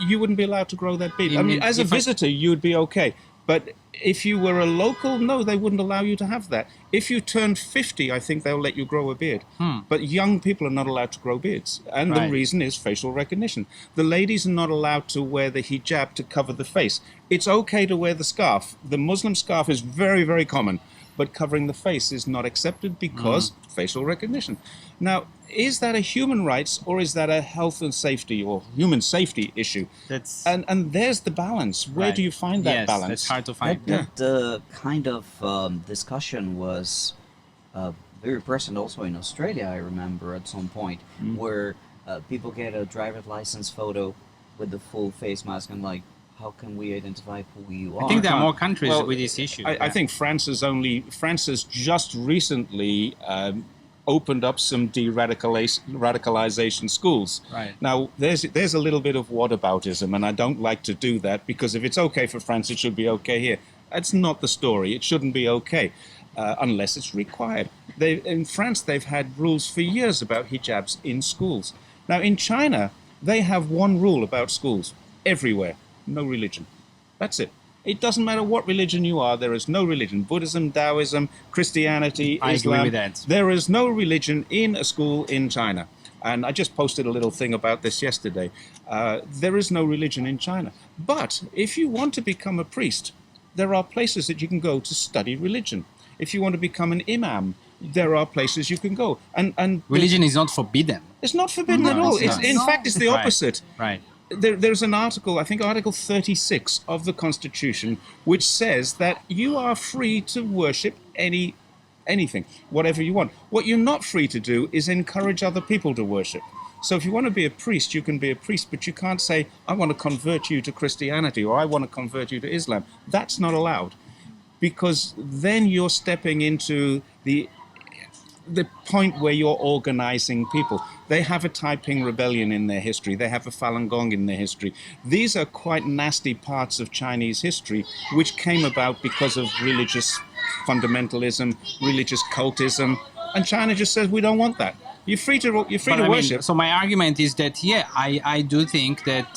you wouldn't be allowed to grow that beard. As a visitor, you'd be okay. But if you were a local, no, they wouldn't allow you to have that. If you turned 50, I think they'll let you grow a beard. But young people are not allowed to grow beards. And the reason is facial recognition. The ladies are not allowed to wear the hijab to cover the face. It's okay to wear the scarf. The Muslim scarf is very, very common. But covering the face is not accepted because facial recognition. Now, is that a human rights or is that a health and safety or human safety issue? And there's the balance. Where do you find that balance? It's hard to find. The kind of discussion was very present also in Australia, I remember, at some point, where people get a driver's license photo with the full face mask and like, how can we identify who you are? I think there are more countries with this issue. I think France has just recently opened up some de-radicalization schools. Right. Now, there's a little bit of whataboutism, and I don't like to do that because if it's okay for France, it should be okay here. That's not the story. It shouldn't be okay unless it's required. In France, they've had rules for years about hijabs in schools. Now, in China, they have one rule about schools everywhere. No religion. That's it. It doesn't matter what religion you are. There is no religion. Buddhism, Taoism, Christianity, Islam. I agree with that. There is no religion in a school in China. And I just posted a little thing about this yesterday. There is no religion in China. But if you want to become a priest, there are places that you can go to study religion. If you want to become an imam, there are places you can go. And religion is not forbidden. It's not forbidden at all. In fact, it's the opposite. Right. there's an article, I think Article 36 of the Constitution, which says that you are free to worship anything, whatever you want. What you're not free to do is encourage other people to worship. So if you want to be a priest, you can be a priest, but you can't say, I want to convert you to Christianity or I want to convert you to Islam. That's not allowed, because then you're stepping into the point where you're organizing people. They have a Taiping rebellion in their history. They have a Falun Gong in their history. These are quite nasty parts of Chinese history, which came about because of religious fundamentalism, religious cultism, and China just says we don't want that. You're free to worship. So my argument is that I do think that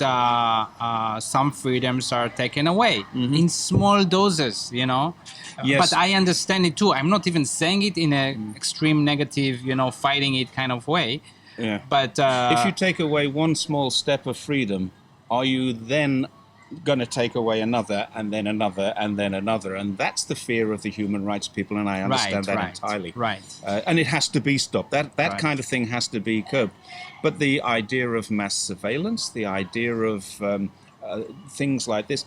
some freedoms are taken away in small doses, you know. Yes. But I understand it too. I'm not even saying it in an extreme negative, you know, fighting it kind of way. Yeah. But if you take away one small step of freedom, are you then going to take away another and then another and then another? And that's the fear of the human rights people, and I understand that entirely. Right. And it has to be stopped. That Right. kind of thing has to be curbed. But the idea of mass surveillance, the idea of things like this,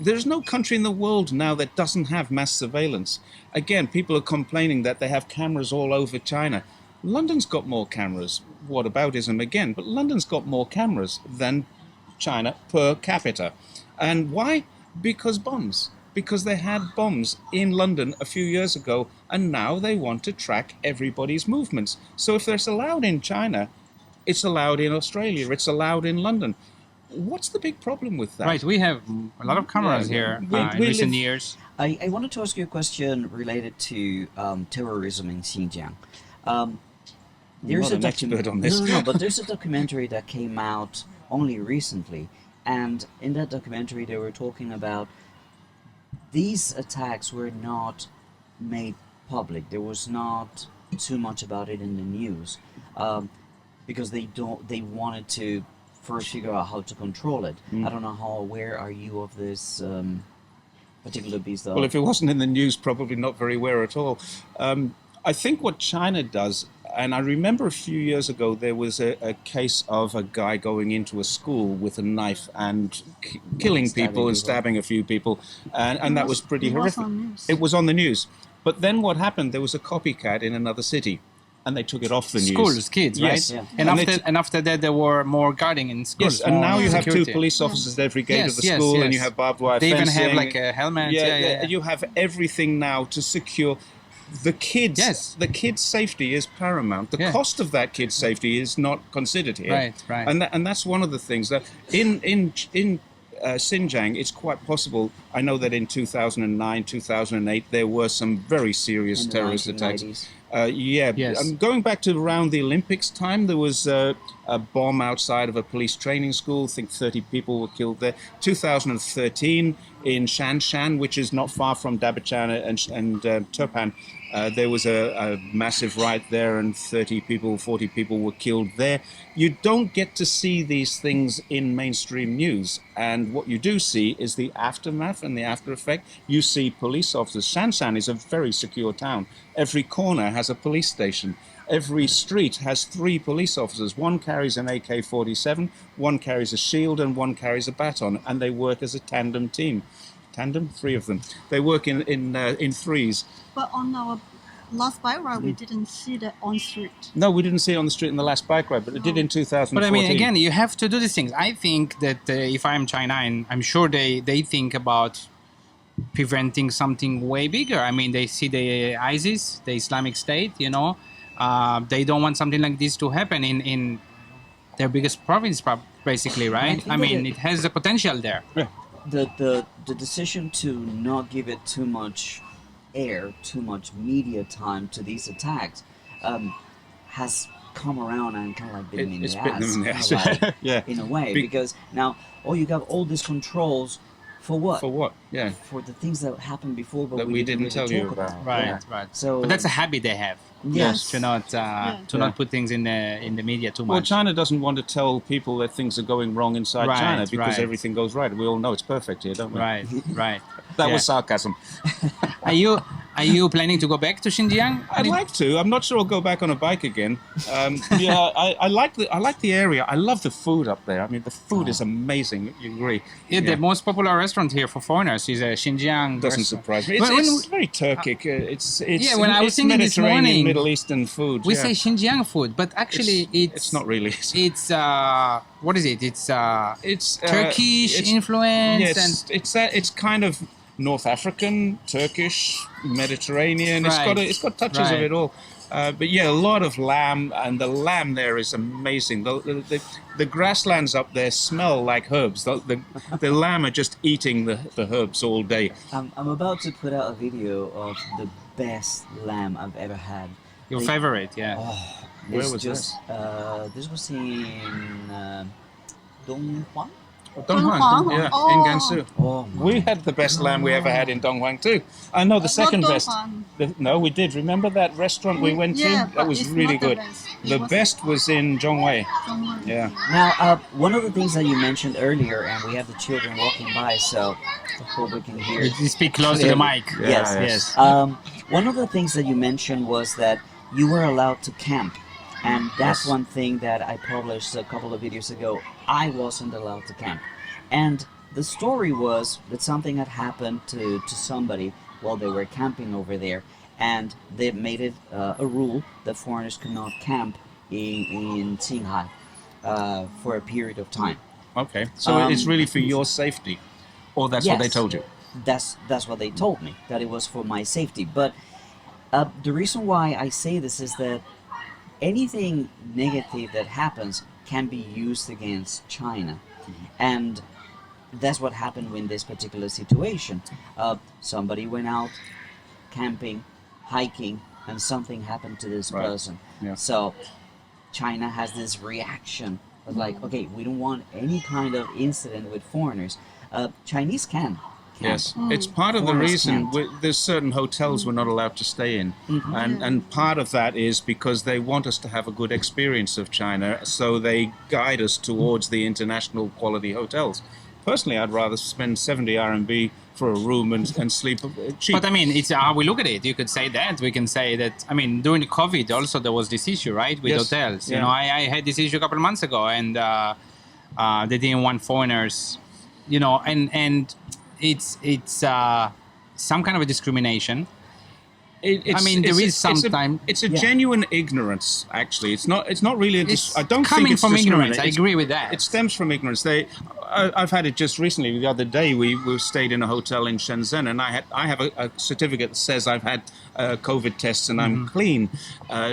there's no country in the world now that doesn't have mass surveillance. Again, people are complaining that they have cameras all over China. London's got more cameras. Whataboutism again, but London's got more cameras than China per capita. And why? Because bombs. Because they had bombs in London a few years ago, and now they want to track everybody's movements. So if it's allowed in China, it's allowed in Australia, it's allowed in London. What's the big problem with that? Right. We have a lot of cameras here in recent years. I wanted to ask you a question related to terrorism in Xinjiang. There's I'm not an expert on this. No, but there's a documentary that came out only recently, and in that documentary they were talking about these attacks were not made public. There was not too much about it in the news because they wanted to first figure out how to control it. I don't know how aware are you of this particular piece though? Well, if it wasn't in the news, probably not very aware at all. I think what China does, and I remember a few years ago there was a case of a guy going into a school with a knife and killing people and stabbing a few people, and that was pretty horrific. It was on the news. But then what happened, there was a copycat in another city, and they took it off the news. Schools, kids, yes. right? Yeah. And after that, there were more guarding in schools. Yes, and now you have security. 2 police officers at every gate Yes, of the yes, school, yes. and you have barbed wire They fencing. even have like a helmet. Yeah. You have everything now to secure the kids. Yes. The kids' safety is paramount. The cost of that kid's safety is not considered here. Right. And that's one of the things that in Xinjiang, it's quite possible. I know that in 2009, 2008, there were some very serious In the terrorist attacks. 1990s. Yes. Going back to around the Olympics time, there was a bomb outside of a police training school. I think 30 people were killed there. 2013 in Shanshan, which is not far from Dabachan and Turpan, there was a massive riot there, and 30 people, 40 people were killed there. You don't get to see these things in mainstream news, and what you do see is the aftermath and the after effect. You see police officers. Shanshan is a very secure town. Every corner has a police station. Every street has 3 police officers. One carries an AK-47, one carries a shield, and one carries a baton, and they work as a tandem team. 3 of them. They work in threes. But on our last bike ride, we didn't see that on street. No, we didn't see it on the street in the last bike ride, but it did in 2014. But I mean, again, you have to do these things. I think that if I'm China, and I'm sure they think about preventing something way bigger. I mean, they see the ISIS, the Islamic State, you know. They don't want something like this to happen in their biggest province, basically, right? I mean, it has the potential there. Yeah. The decision to not give it too much air, too much media time to these attacks has come around and kind of like bitten in the bitten them in the ass, ass. kind of like, Yeah. in a way, because now you got all these controls for what? For what? Yeah. For the things that happened before, but That we didn't really tell you talk about. Right. So, But that's a habit they have. Yes. To not put things in the media too much. Well, China doesn't want to tell people that things are going wrong inside Right, China because right. everything goes right. We all know it's perfect here, don't we? Right. That Yeah. was sarcasm. Are you Are you planning to go back to Xinjiang? I'd like to. I'm not sure I'll go back on a bike again. Yeah, I like the area. I love the food up there. I mean, the food is amazing. You agree? Yeah, the most popular restaurant here for foreigners is a Xinjiang Doesn't restaurant. surprise me. It's very Turkic. It's yeah, when I was it's thinking this Mediterranean, morning, Middle Eastern food. we yeah. say Xinjiang food, but actually it's not really. It's what is it? It's It's Turkish it's, influence Yes, and it's kind of North African, Turkish, Mediterranean. Right. It's got touches of Right. it all. But yeah, a lot of lamb, and the lamb there is amazing. The grasslands up there smell like herbs. The lamb are just eating the herbs all day. I'm about to put out a video of the best lamb I've ever had. your They- favorite, yeah. Oh, Where it's was just, this was in Donghuang. Donghuang, yeah, in Oh. Gansu. Oh, my We had the best lamb we ever had in Donghuang too. I know the second Not best. Donghuang. No, we did. Remember that restaurant we went Yeah, to? but That was it's really not the good. best. It The was best was in Zhongwei. Donghuang. Yeah. Now, one of the things that you mentioned earlier, and we have the children walking by, so I hope we can hear. You speak close to the mic. Yes, Yeah, yes. One of the things that you mentioned was that you were allowed to camp, and that's Yes. one thing that I published a couple of videos ago. I wasn't allowed to camp, and the story was that something had happened to somebody while they were camping over there, and they made it a rule that foreigners could not camp in Qinghai for a period of time. Okay. So it's Um, really for your safety, or that's what they Yes. told you. That's what they told me, that it was for my safety. But the reason why I say this is that anything negative that happens can be used against China, and that's what happened in this particular situation. Somebody went out camping, hiking, and something happened to this Right. person. Yeah. So China has this reaction of like, okay, we don't want any kind of incident with foreigners. Chinese can. Yes, it's part of the Foreigners reason can't. there's certain hotels we're not allowed to stay in, and part of that is because they want us to have a good experience of China, so they guide us towards the international quality hotels. Personally, I'd rather spend 70 RMB for a room and sleep cheap. But I mean, it's how we look at it. You could say that. We can say that. I mean, during the COVID, also there was this issue, right, with Yes. hotels. You Yeah. know, I had this issue a couple of months ago, and they didn't want foreigners. You know, and it's some kind of a discrimination. I mean, there is sometimes. It's a Yeah. genuine ignorance. Actually, it's not really. It's I don't coming think it's from ignorance. I discriminate. agree with that. It stems from ignorance. I've had it just recently. The other day, we stayed in a hotel in Shenzhen, and I have a certificate that says I've had COVID tests and I'm clean,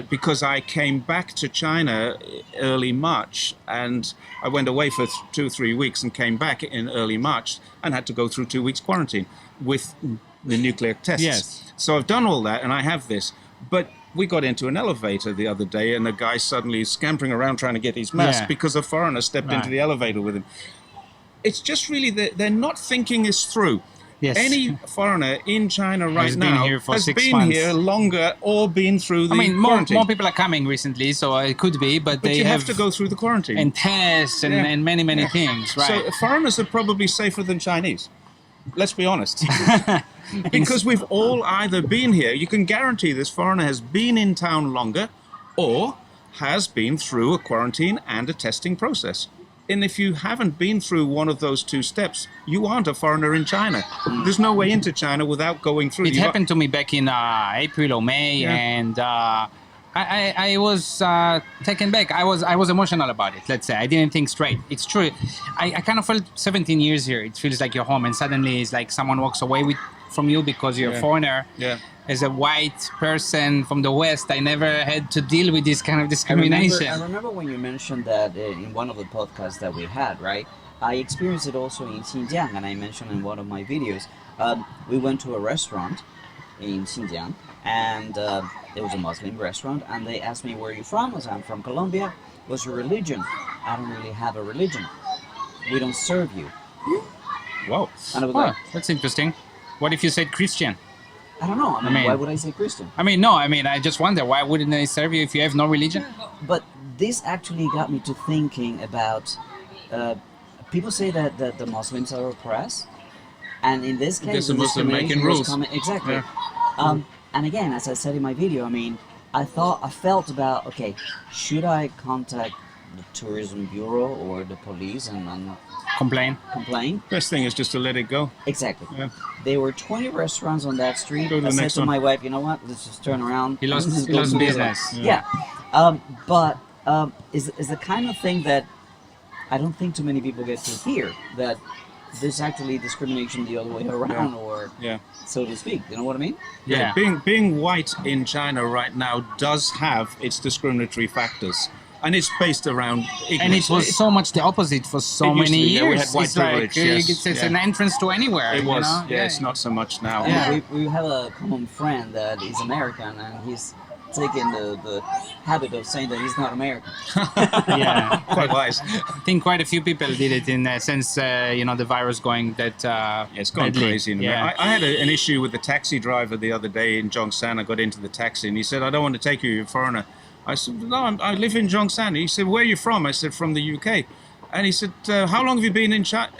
because I came back to China early March, and I went away for 2 or 3 weeks and came back in early March and had to go through 2 weeks quarantine with the nuclear tests. Yes. So I've done all that, and I have this, but. We got into an elevator the other day, and a guy suddenly is scampering around trying to get his mask Yeah. because a foreigner stepped into Right. the elevator with him. It's just really that they're not thinking this through. Yes. Any foreigner in China right Has been now here for has 6 been months. here longer or been through the I mean, more quarantine. people are coming recently, so it could be, but, but they you have to go through the quarantine. and tests and, Yeah. and many Yeah. things, right? So foreigners are probably safer than Chinese. Let's be honest. Because we've all either been here, you can guarantee this foreigner has been in town longer or has been through a quarantine and a testing process. And if you haven't been through one of those two steps, you aren't a foreigner in China. There's no way into China without going through. It happened to me back in April or May, Yeah. and I was taken back. I was emotional about it. Let's say I didn't think straight. It's true. I kind of felt 17 years here. It feels like you're home, and suddenly it's like someone walks away from you because you're a Yeah. foreigner. Yeah. As a white person from the West, I never had to deal with this kind of discrimination. I remember when you mentioned that in one of the podcasts that we had, right? I experienced it also in Xinjiang, and I mentioned in one of my videos. We went to a restaurant in Xinjiang, and it was a Muslim restaurant, and they asked me, where are you from? I said, I'm from Colombia. What's your religion? I don't really have a religion. We don't serve you. Whoa. And I was Oh, like, that's interesting. What if you said Christian? I don't know. I mean, mean- why would I say Christian? I just wonder, why wouldn't they serve you if you have no religion? But this actually got me to thinking about people say that the Muslims are oppressed, and in this case, Because the the Muslim discrimination making was rules. coming exactly. Yeah. and again, as I said in my video, I mean, I felt about, okay, should I contact the tourism bureau or the police and Complain. complain? Best thing is just to let it go. Exactly. Yeah. There were 20 restaurants on that street. Go to I the said next to one. my wife, you know what? Let's just turn around. He lost, and he go lost to the other business. one. Yeah. But is the kind of thing that I don't think too many people get to hear, that there's actually discrimination the other way around, or Yeah. so to speak. You know what I mean? Yeah. Being white in China right now does have its discriminatory factors, and it's based around ignorance. And it was so much the opposite for so It used many to be, yeah, we years. had white it's like privilege, yes, it's yeah. an entrance to anywhere. It you was, know? yeah, it's not so much now. And Yeah. we have a common friend that is American, and he's taken the habit of saying that he's not American. Yeah. Quite wise. I think quite a few people did it since the virus going that. Yeah, it's gone badly. crazy. In Yeah. America. I had an issue with the taxi driver the other day in Zhongshan. I got into the taxi and he said, "I don't want to take you, you're a foreigner." I said, "No, I live in Zhongshan." He said, "Where are you from?" I said, "From the UK." And he said, "How long have you been in China?"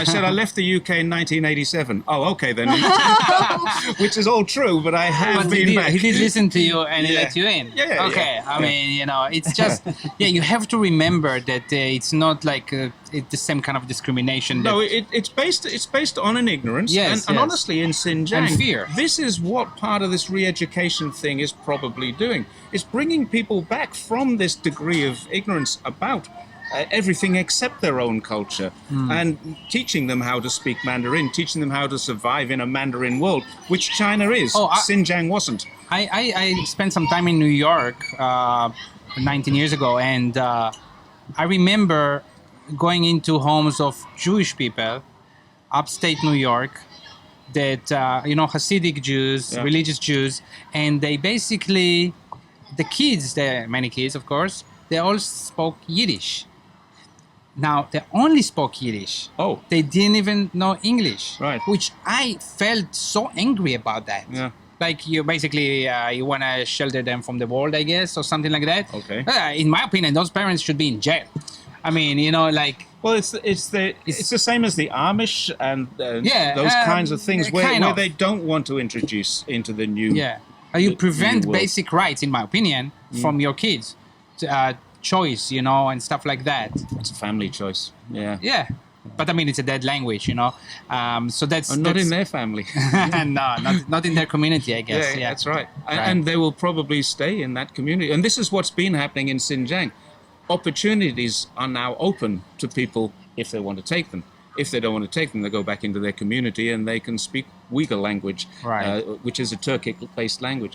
I said, "I left the UK in 1987. Oh, okay then. Which is all true, but I have But been back. he did listen to you and he Yeah. let you in. Yeah, okay. yeah. I mean, it's just you have to remember that it's not like it's the same kind of discrimination. No, that, it's based on an ignorance. Yes, and yes. honestly, in Xinjiang, And fear. this is what part of this re-education thing is probably doing. It's bringing people back from this degree of ignorance about everything except their own culture, and teaching them how to speak Mandarin, teaching them how to survive in a Mandarin world, which China is. Xinjiang wasn't. I spent some time in New York 19 years ago, and I remember going into homes of Jewish people, upstate New York, that Hasidic Jews, Yeah. religious Jews, and they basically, the kids, many kids, of course, they all spoke Yiddish. Now they only spoke Yiddish. Oh. They didn't even know English. Right. Which I felt so angry about that. Yeah. Like you basically you want to shelter them from the world, I guess, or something like that. Okay. In my opinion, those parents should be in jail. I mean, like. Well, it's the same as the Amish and Yeah, those kinds of things where kind of. they don't want to introduce into the new. Yeah. You the prevent new world. basic rights, in my opinion, from your kids. Choice, and stuff like that. It's a family choice. Yeah. Yeah. But I mean, it's a dead language, So that's Not in their family. no, not in their community, I guess. Yeah, That's right. Right. And they will probably stay in that community. And this is what's been happening in Xinjiang. Opportunities are now open to people if they want to take them. If they don't want to take them, they go back into their community and they can speak Uyghur language, Right. which is a Turkic-based language.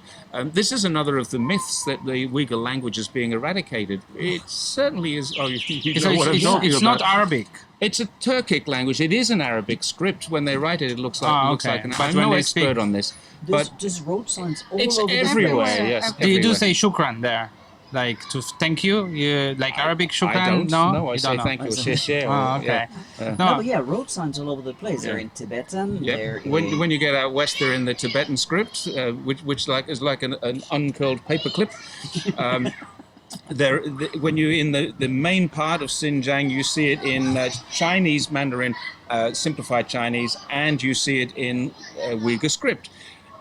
This is another of the myths that the Uyghur language is being eradicated. It certainly is. Oh, you know what I'm talking it's about. not Arabic. It's a Turkic language. It is an Arabic script. When they write it, it looks like okay. an. But I'm when no they expert speak- on this, There's but just road signs all it's over everywhere. the place. Yes, Do you do everywhere. say shukran there? Like to thank you? You like Arabic shukran? I don't. No, I You say don't know. thank you. Xie Oh, okay. Yeah. No, No, but yeah, road signs all over the place. They're in Tibetan. Yeah. They're When you get out west, they're in the Tibetan script, which is like an uncurled paperclip. When you're in the main part of Xinjiang, you see it in Chinese Mandarin, simplified Chinese, and you see it in Uyghur script.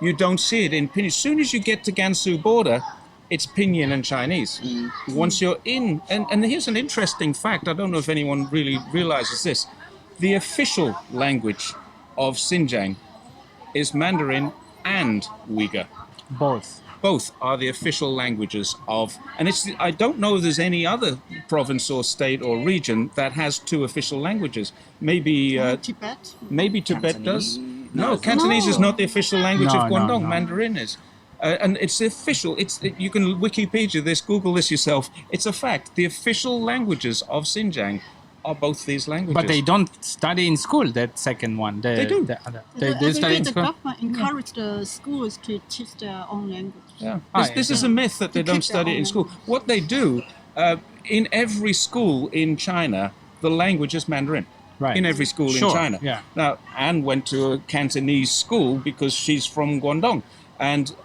You don't see it in Pinyin. As soon as you get to Gansu border, it's Pinyin and Chinese. Once you're in, and here's an interesting fact, I don't know if anyone really realizes this. The official language of Xinjiang is Mandarin and Uyghur. both. Both are the official languages of, and I don't know if there's any other province or state or region that has two official languages. Maybe Tibet. maybe Tibet does. Cantonese? No, No. Cantonese is not the official language No, of no, Guangdong. no. Mandarin is. And it's official. You can Wikipedia this, Google this yourself. It's a fact. The official languages of Xinjiang are both these languages. But they don't study in school. That second one. They do. They do study in the school. government encourage the schools to teach their own language. Yeah. Ah, This yeah. is a myth that they To don't keep their study it in own school. What they do, in every school in China, the language is Mandarin. Right. In every school Sure, in China. yeah. Now, Anne went to a Cantonese school because she's from Guangdong. And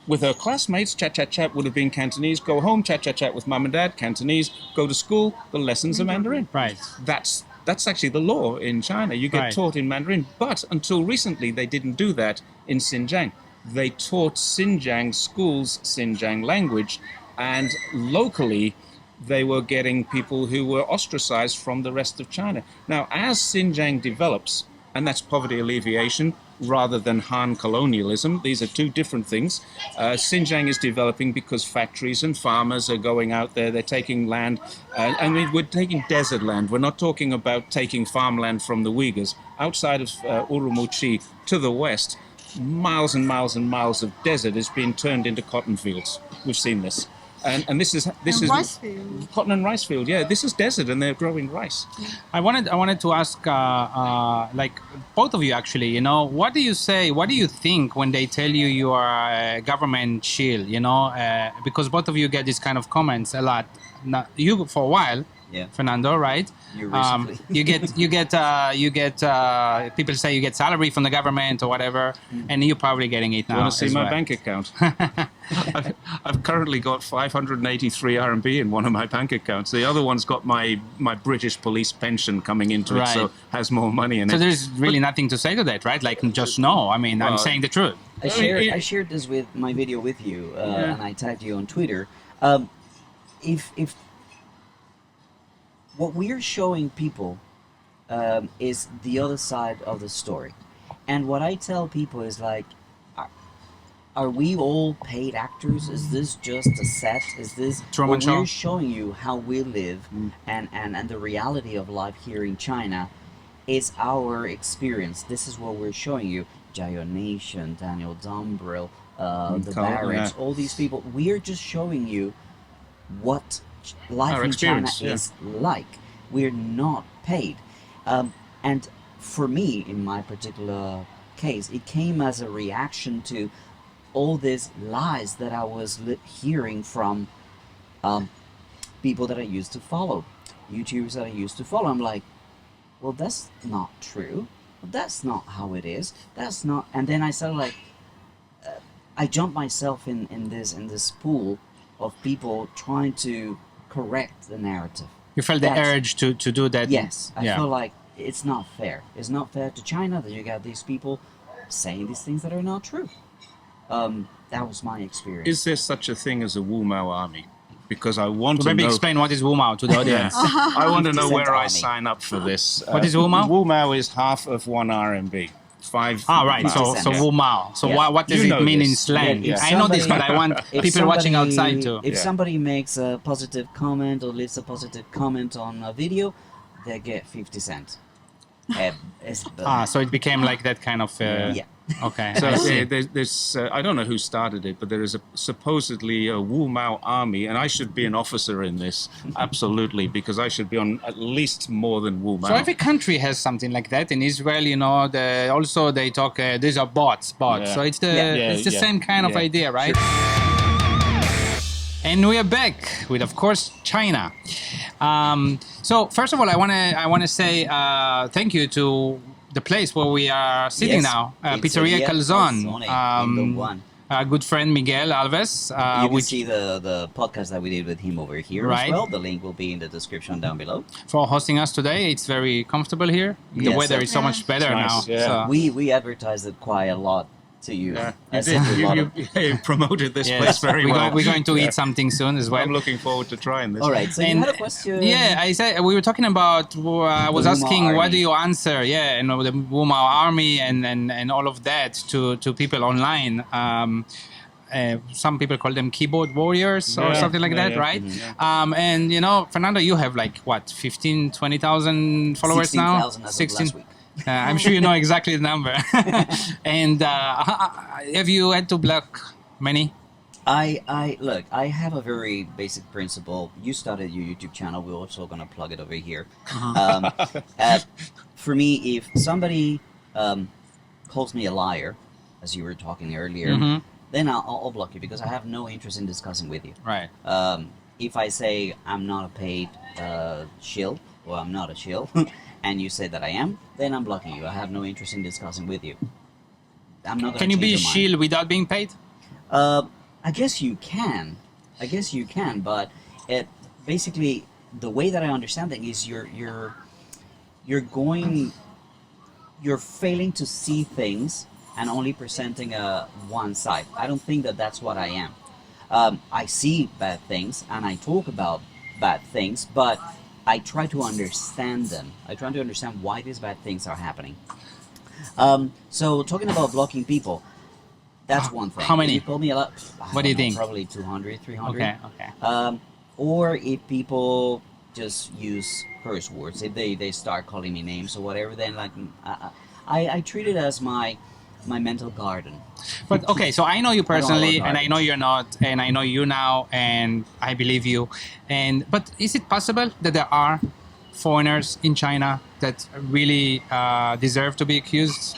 with her classmates, chat would have been Cantonese. Go home, chat with mum and dad, Cantonese. Go to school, the lessons are Mandarin. Right. That's actually the law in China. You get Right. taught in Mandarin. But until recently, they didn't do that in Xinjiang. they taught Xinjiang schools Xinjiang language, and locally they were getting people who were ostracized from the rest of China. Now, as Xinjiang develops, and that's poverty alleviation rather than Han colonialism, these are two different things. Xinjiang is developing because factories and farmers are going out there, they're taking land. I mean, we're taking desert land. We're not talking about taking farmland from the Uyghurs. Outside of Urumqi to the west, miles and miles and miles of desert is being turned into cotton fields. We've seen this. And this is rice field. cotton and rice field. Yeah, this is desert, and they're growing rice. I wanted to ask, like both of you actually. You know, what do you say? What do you think when they tell you you are a government shield? You know, because both of you get these kind of comments a lot. Not, you for a while, Yeah. Fernando, right? You recently. you get people say you get salary from the government or whatever, and you're probably getting it now. You want to see as my well. bank account? I've currently got 583 RMB in one of my bank accounts. The other one's got my British police pension coming into it, so Right. has more money in So it. there's really nothing to say to that, right? Like just no. I mean, I'm Well, saying the truth. I shared this with my video with you, and I tagged you on Twitter. If what we're showing people is the other side of the story, and what I tell people is like, are we all paid actors? Is this just a set? Is this Truman what Show? we're showing you how we live and the reality of life here in China is our experience. This is what we're showing you. Jayo Nation, Daniel Dumbrill, the Carl, Barretts, yeah. all these people. We're just showing you what life Our in China experience, yeah. is like. We're not paid. And for me, in my particular case, it came as a reaction to all these lies that I was hearing from people that I used to follow, YouTubers that I used to follow. I'm like, well, that's not true. That's not how it is. That's not. And then I started like, I jumped myself in this pool of people trying to correct the narrative. You felt the That's- urge to do that. Yes, I Yeah. feel like it's not fair. It's not fair to China that you got these people saying these things that are not true. That was my experience. Is there such a thing as a Wu Mao army? Because I want So to maybe know. explain what is Wu Mao to the audience. I want to know 50 where cent I army. sign up for this. What is Wu Mao? Wu Mao is half of 1 RMB. 5. Ah, right. So 50 Wu Mao. So Yeah. what does You it know mean in this. slang? Yeah. I know this, but I want If people watching somebody- outside too. If Yeah. somebody makes a positive comment or leaves a positive comment on a video, they get 50 cents. So it became like that kind of. Yeah. Okay. So I see. there's I don't know who started it, but there is supposedly a Wu Mao army, and I should be an officer in this, absolutely, because I should be on at least more than Wu Mao. So every country has something like that. In Israel, you know, also they talk. These are bots. Yeah. So it's the Yeah, yeah. same kind of Yeah. idea, right? And we are back with, of course, China. So first of all, I wanna say thank you to the place where we are sitting Yes, now, Pizzeria Pizzeria Calzone Calzone. in Dongguan. Our good friend Miguel Alves, You can which see the podcast that we did with him over here Right. as well. The link will be in the description down below. for hosting us today. It's very comfortable here. The Yes, weather sir. is so much better It's now. nice, yeah. So. We advertised it quite a lot to you. Yeah, I you sent did. you a lot of- You promoted this Yes. place very we're well. we're going to Yeah. eat something soon as well. I'm looking forward to trying this. All right, so you And- had a question. Yeah, I said we were talking about. I was The Wu Mao asking, what army. do you answer? Yeah, and the Wu Mao army and all of that to people online. Some people call them keyboard warriors or Yeah, something like yeah, that, yeah. right? Mm-hmm. And you know, Fernando, you have like what, 15, 20,000 followers now? 16,000 as of last week. I'm sure you know exactly the number. And have you had to block many? I look. I have a very basic principle. You started your YouTube channel. We're also gonna plug it over here. For me, if somebody calls me a liar, as you were talking earlier, Mhm. then I'll block you because I have no interest in discussing with you. Right. If I say I'm not a paid shill, or I'm not a shill, and you say that I am, then I'm blocking you. I have no interest in discussing with you. I'm not. Gonna Can you be a change your mind. shield without being paid? I guess you can. But it basically the way that I understand things is you're failing to see things and only presenting one side. I don't think that that's what I am. I see bad things and I talk about bad things, but I try to understand them. I try to understand why these bad things are happening. So talking about blocking people, that's one thing. How many? If you told me a lot. What do you think? Probably 200, 300. Okay, okay. Or if people just use curse words, if they start calling me names or whatever, then like I treat it as my mental garden. But okay, so I know you personally, about and I know you're not, and I know you now, and I believe you. But is it possible that there are foreigners in China that really deserve to be accused?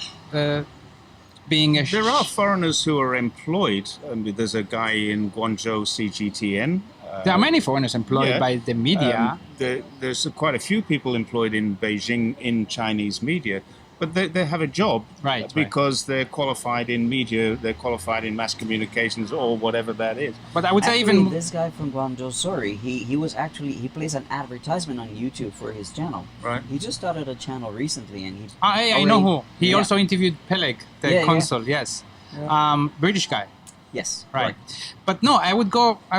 Being a There are foreigners who are employed. There's a guy in Guangzhou CGTN. There are many foreigners employed Yeah. by the media. There's quite a few people employed in Beijing in Chinese media, but they have a job Right, because they're qualified in media, they're qualified in mass communications or whatever that is. But I would say Actually, even this guy from Guangzhou, sorry, he was actually, he plays an advertisement on YouTube for his channel. Right. He just started a channel recently, and he. I know who. He Yeah. also interviewed Peleg, the Yeah, yeah. consul. Yes, British guy. Yes. Right. But no, I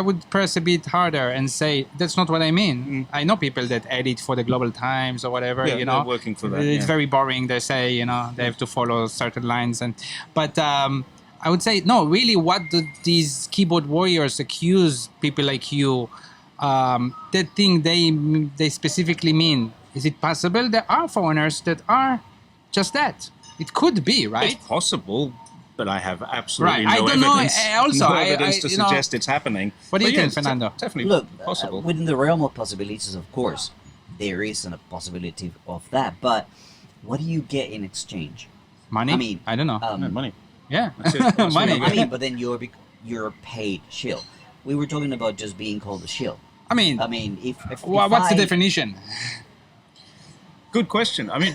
would press a bit harder and say that's not what I mean. I know people that edit for the Global Times or whatever, Yeah, you know. they're working for that, It's yeah. very boring. They say, you know, they have to follow certain lines but I would say no, really what do these keyboard warriors accuse people like you that thing they specifically mean? Is it possible there are foreigners that are just that? It could be, right? It's possible, but I have absolutely Right. no I don't know. evidence, Also, no I- evidence I- to you know, suggest it's happening. what do you But think, it's Fernando? Definitely Look, possible. within the realm of possibilities, of course, there is a possibility of that. But what do you get in exchange? Money? I mean, I don't know. Yeah, money. Yeah, That's it. That's money. what I mean, but then you're paid shill. We were talking about just being called a shill. I mean, if what's the I- definition? Good question. I mean,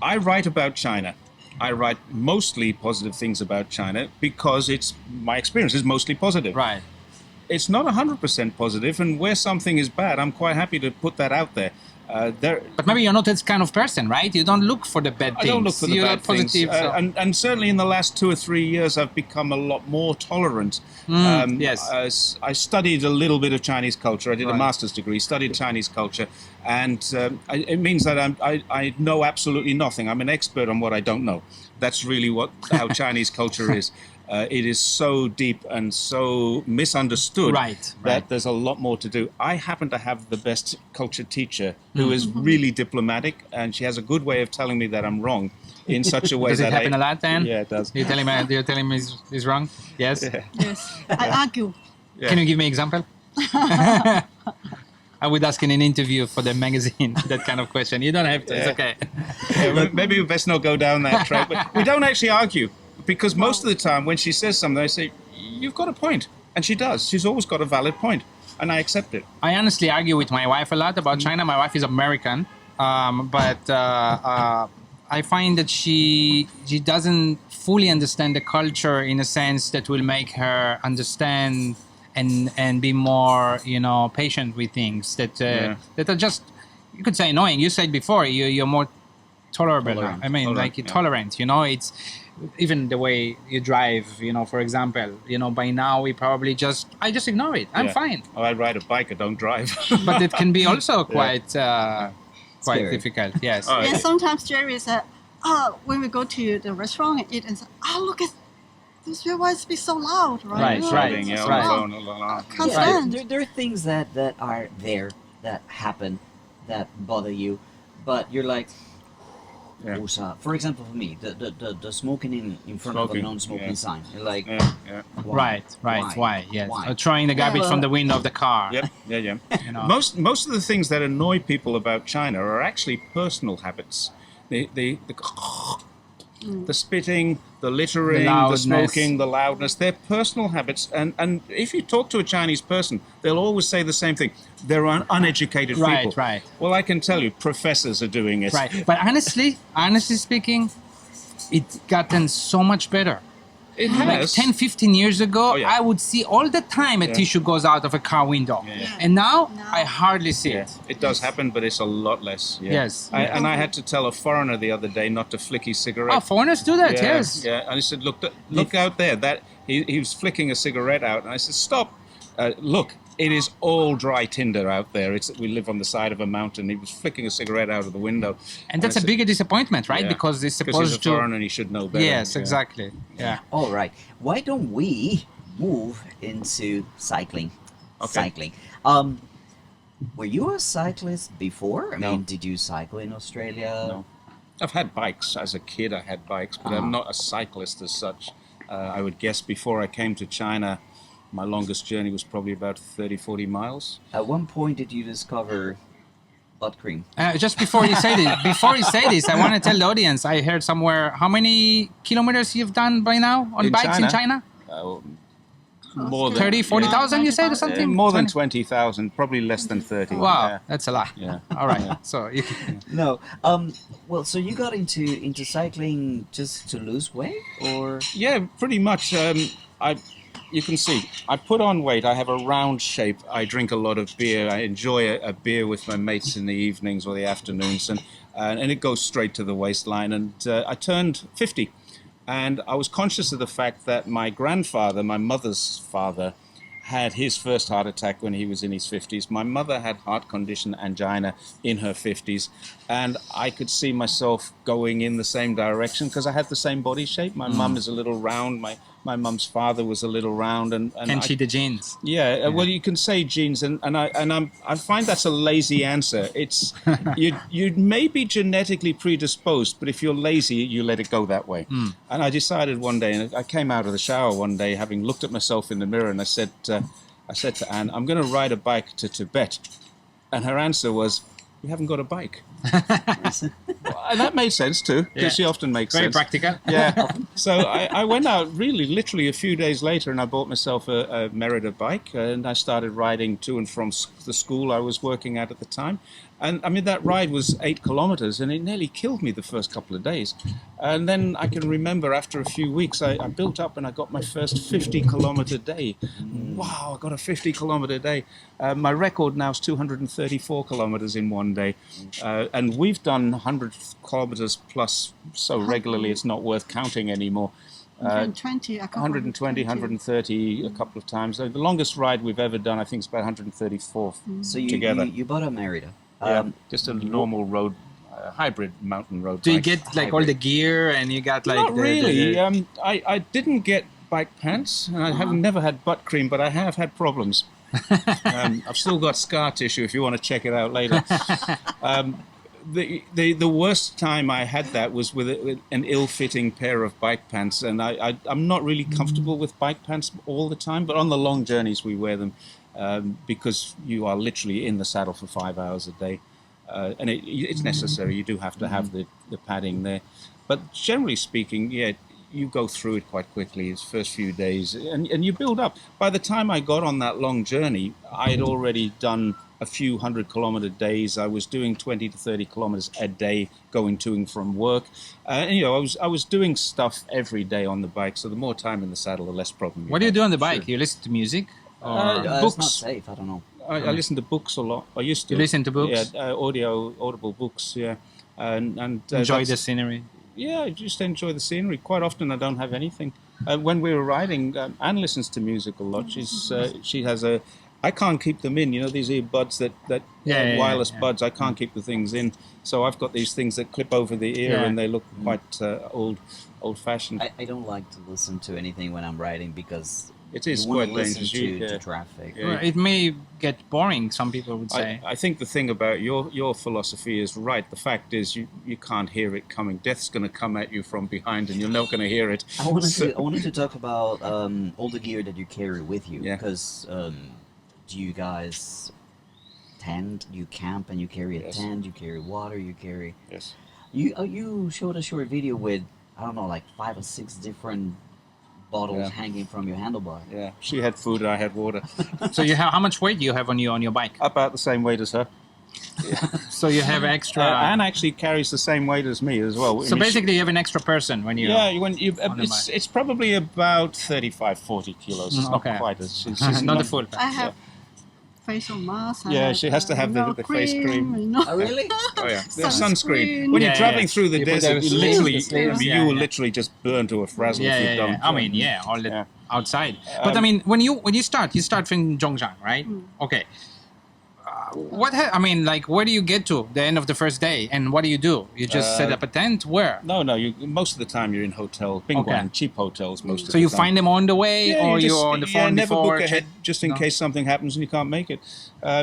I write about China. I write mostly positive things about China because my experience is mostly positive. Right. It's not 100% positive, and where something is bad, I'm quite happy to put that out there. But maybe you're not that kind of person, right? You don't look for the bad things. I don't look for the You're bad things. positive. So. And certainly in the last 2 or 3 years, I've become a lot more tolerant. Yes. I studied a little bit of Chinese culture. I did a Right. master's degree, studied Chinese culture, and it means that I know absolutely nothing. I'm an expert on what I don't know. That's really how Chinese culture is. It is so deep and so misunderstood Right. that there's a lot more to do. I happen to have the best culture teacher who is really diplomatic, and she has a good way of telling me that I'm wrong in such a way Does that it happen a lot then? Yeah, it does. You're telling me he's wrong? Yes? Yes, I argue. Yeah. Can you give me an example? I would ask in an interview for the magazine that kind of question. You don't have to. It's Yeah. okay. Yeah, maybe we best not go down that track. But we don't actually argue because most of the time when she says something, I say, "You've got a point," and she does. She's always got a valid point, and I accept it. I honestly argue with my wife a lot about China. My wife is American, but I find that she doesn't fully understand the culture in a sense that will make her understand and be more, patient with things that that are just, you could say, annoying. You said before you're more tolerable. Tolerant. I mean, Tolerant, you're yeah. tolerant. It's even the way you drive. For example, by now I just ignore it. I'm Yeah. fine. Oh, I ride a bike. I don't drive. But it can be also quite Scary. difficult. Yes. Oh, And sometimes Jerry said, when we go to the restaurant and eat, and say, look at those people why speak so loud, right? Right, Oh, right, Driving, yeah, on right. the phone, la, la, la. Can't Yeah, stand. there are things that are there that happen that bother you, but you're like, Yeah. for example, for me, the smoking in front of a Smoking, non-smoking yeah. sign. You're like, Yeah, yeah. why? Right. Why? Yes. Why? Or throwing the garbage Yeah. from the window of the car. Yep, yeah. You know. Most of the things that annoy people about China are actually personal habits. The spitting, the littering, The the, loudness. smoking, the loudness, they're personal habits. And if you talk to a Chinese person, they'll always say the same thing. They're uneducated Right, people. right. Well, I can tell you, professors are doing it. Right. But honestly speaking, it's gotten so much better. It Like has. 10, 15 years ago, Oh, yeah. I would see all the time a Yeah. tissue goes out of a car window. Yeah. And now, Now- I hardly see Yeah, it. it does happen, but it's a lot less. Yeah. Yes. And I had to tell a foreigner the other day not to flick his cigarette. Oh, foreigners do that, yeah, yes. Yeah, and I said, look out there. That he was flicking a cigarette out, and I said, stop. Look, it is all dry tinder out there. We live on the side of a mountain. He was flicking a cigarette out of the window. And that's I a said, bigger disappointment, right? yeah, Because it's he's supposed a to. foreigner and he should know better. Yes, Yeah. exactly. Yeah. All right. Why don't we move into cycling? Okay. Cycling. Were you a cyclist before? I No. mean, did you cycle in Australia? No. I've had bikes. As a kid, I had bikes, but I'm not a cyclist as such. I would guess before I came to China, my longest journey was probably about 30, 40 miles. At one point, did you discover butt cream? Just before you say this, I want to tell the audience. I heard somewhere how many kilometers you've done by now on In bikes in China? China? More than 30, 40,000, you said, or 20,000? something? more than 20? 20,000, probably less than 30. Wow, Yeah. that's a lot. Yeah. All right. So you can, No. Well, so you got into cycling just to lose weight, or? Yeah, pretty much. You can see, I put on weight. I have a round shape. I drink a lot of beer. I enjoy a beer with my mates in the evenings or the afternoons, and it goes straight to the waistline. And I turned 50, and I was conscious of the fact that my grandfather, my mother's father, had his first heart attack when he was in his 50s. My mother had heart condition angina in her 50s, and I could see myself going in the same direction because I had the same body shape. My mum is a little round. My mum's father was a little round, and can she the jeans? yeah, well, you can say genes, and I find that's a lazy answer. It's you may be genetically predisposed, but if you're lazy, you let it go that way. And I decided one day, and I came out of the shower one day, having looked at myself in the mirror, and I said to Anne, I'm going to ride a bike to Tibet, and her answer was, "You haven't got a bike." And that made sense too, because Yeah. she often makes Very sense. practical. Yeah. So I went out literally a few days later, and I bought myself a Merida bike, and I started riding to and from the school I was working at the time. And I mean, that ride was 8 kilometers, and it nearly killed me the first couple of days. And then I can remember after a few weeks, I built up and I got my first 50-kilometer day. Wow, I got a 50-kilometer day. My record now is 234 kilometers in one day. And we've done 100 kilometers plus so regularly it's not worth counting anymore. 120, a couple 120, 130 a couple of times. The longest ride we've ever done, I think, is about 134 So you together. you bought a Merida. Just a normal road, hybrid mountain road Do you bike. get like all the gear and you got like Not the, really. the- I didn't get bike pants, and I have never had butt cream, but I have had problems. I've still got scar tissue if you want to check it out later. The worst time I had that was with an ill-fitting pair of bike pants, and I'm not really comfortable with bike pants all the time, but on the long journeys we wear them because you are literally in the saddle for 5 hours a day, and it's necessary. You do have to have the padding there, but generally speaking, yeah, you go through it quite quickly. It's first few days, and you build up. By the time I got on that long journey, I had already done a few 100-kilometer days. I was doing 20 to 30 kilometers a day going to and from work. And, you know, I was doing stuff every day on the bike. So the more time in the saddle, the less problem. What do you do on the bike? You listen to music? Or It's not Books. safe. I don't know. I listen to books a lot. I used to. You listen to books? Yeah, audible books. Yeah, and enjoy the that's- scenery? Yeah, I just enjoy the scenery. Quite often, I don't have anything. When we were riding, Anne listens to music a lot. She has a. I can't keep them in. You know, these earbuds that wireless buds. I can't keep the things in. So I've got these things that clip over the ear, Yeah. and they look quite old-fashioned. I don't like to listen to anything when I'm riding because It is you want quite to listen dangerous. to traffic. Yeah. Well, it may get boring, some people would say. I think the thing about your philosophy is right. The fact is you can't hear it coming. Death's going to come at you from behind, and you're not going to hear it. I wanted to talk about all the gear that you carry with you. Yeah. Because do you guys tent? You camp and you carry a Yes. tent. You carry water. You carry. Yes. You showed a short video with I don't know like 5 or 6 different bottles Yeah. hanging from your handlebar. Yeah. She had food, I had water. So you have how much weight do you have on your bike? About the same weight as her. So you have extra. Anne actually carries the same weight as me as well. So basically, you have an extra person when you. Yeah, when you, on the bike. it's probably about 35, 40 kilos. It's okay. not quite as. She's Not the full. I have facial mask. I Yeah, have, she has to have the face cream. Oh, really? Oh yeah, there's Sunscreen. sunscreen. When you're Yeah, traveling yeah. through the You put desert, those you sleeves, literally, the sleeves, you yeah, will yeah. literally just burn to a frazzle Yeah, if you yeah, don't. yeah. I mean, yeah, all the Yeah. outside. But I mean, when you start from Zhongshan, right? Okay. I mean, like, where do you get to the end of the first day, and what do? You just set up a tent? Where? No, most of the time you're in hotel, Bingguan, Okay. cheap hotels most of the So time. you find them on the way, or you you're on the phone never before? book ahead just in No? case something happens and you can't make it.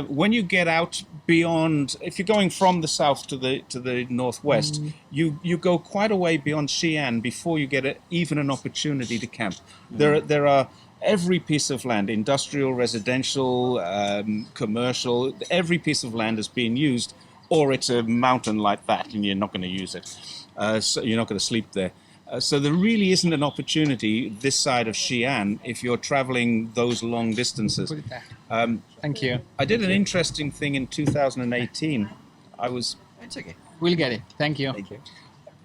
When you get out beyond, if you're going from the south to the northwest, you go quite a way beyond Xi'an before you get even an opportunity to camp. There are every piece of land, industrial, residential, commercial, every piece of land is being used, or it's a mountain like that and you're not going to use it. So you're not going to sleep there. So there really isn't an opportunity this side of Xi'an if you're traveling those long distances. Put it there. Thank you. I did an interesting thing in 2018. It's okay. We'll get it. Thank you. Thank you.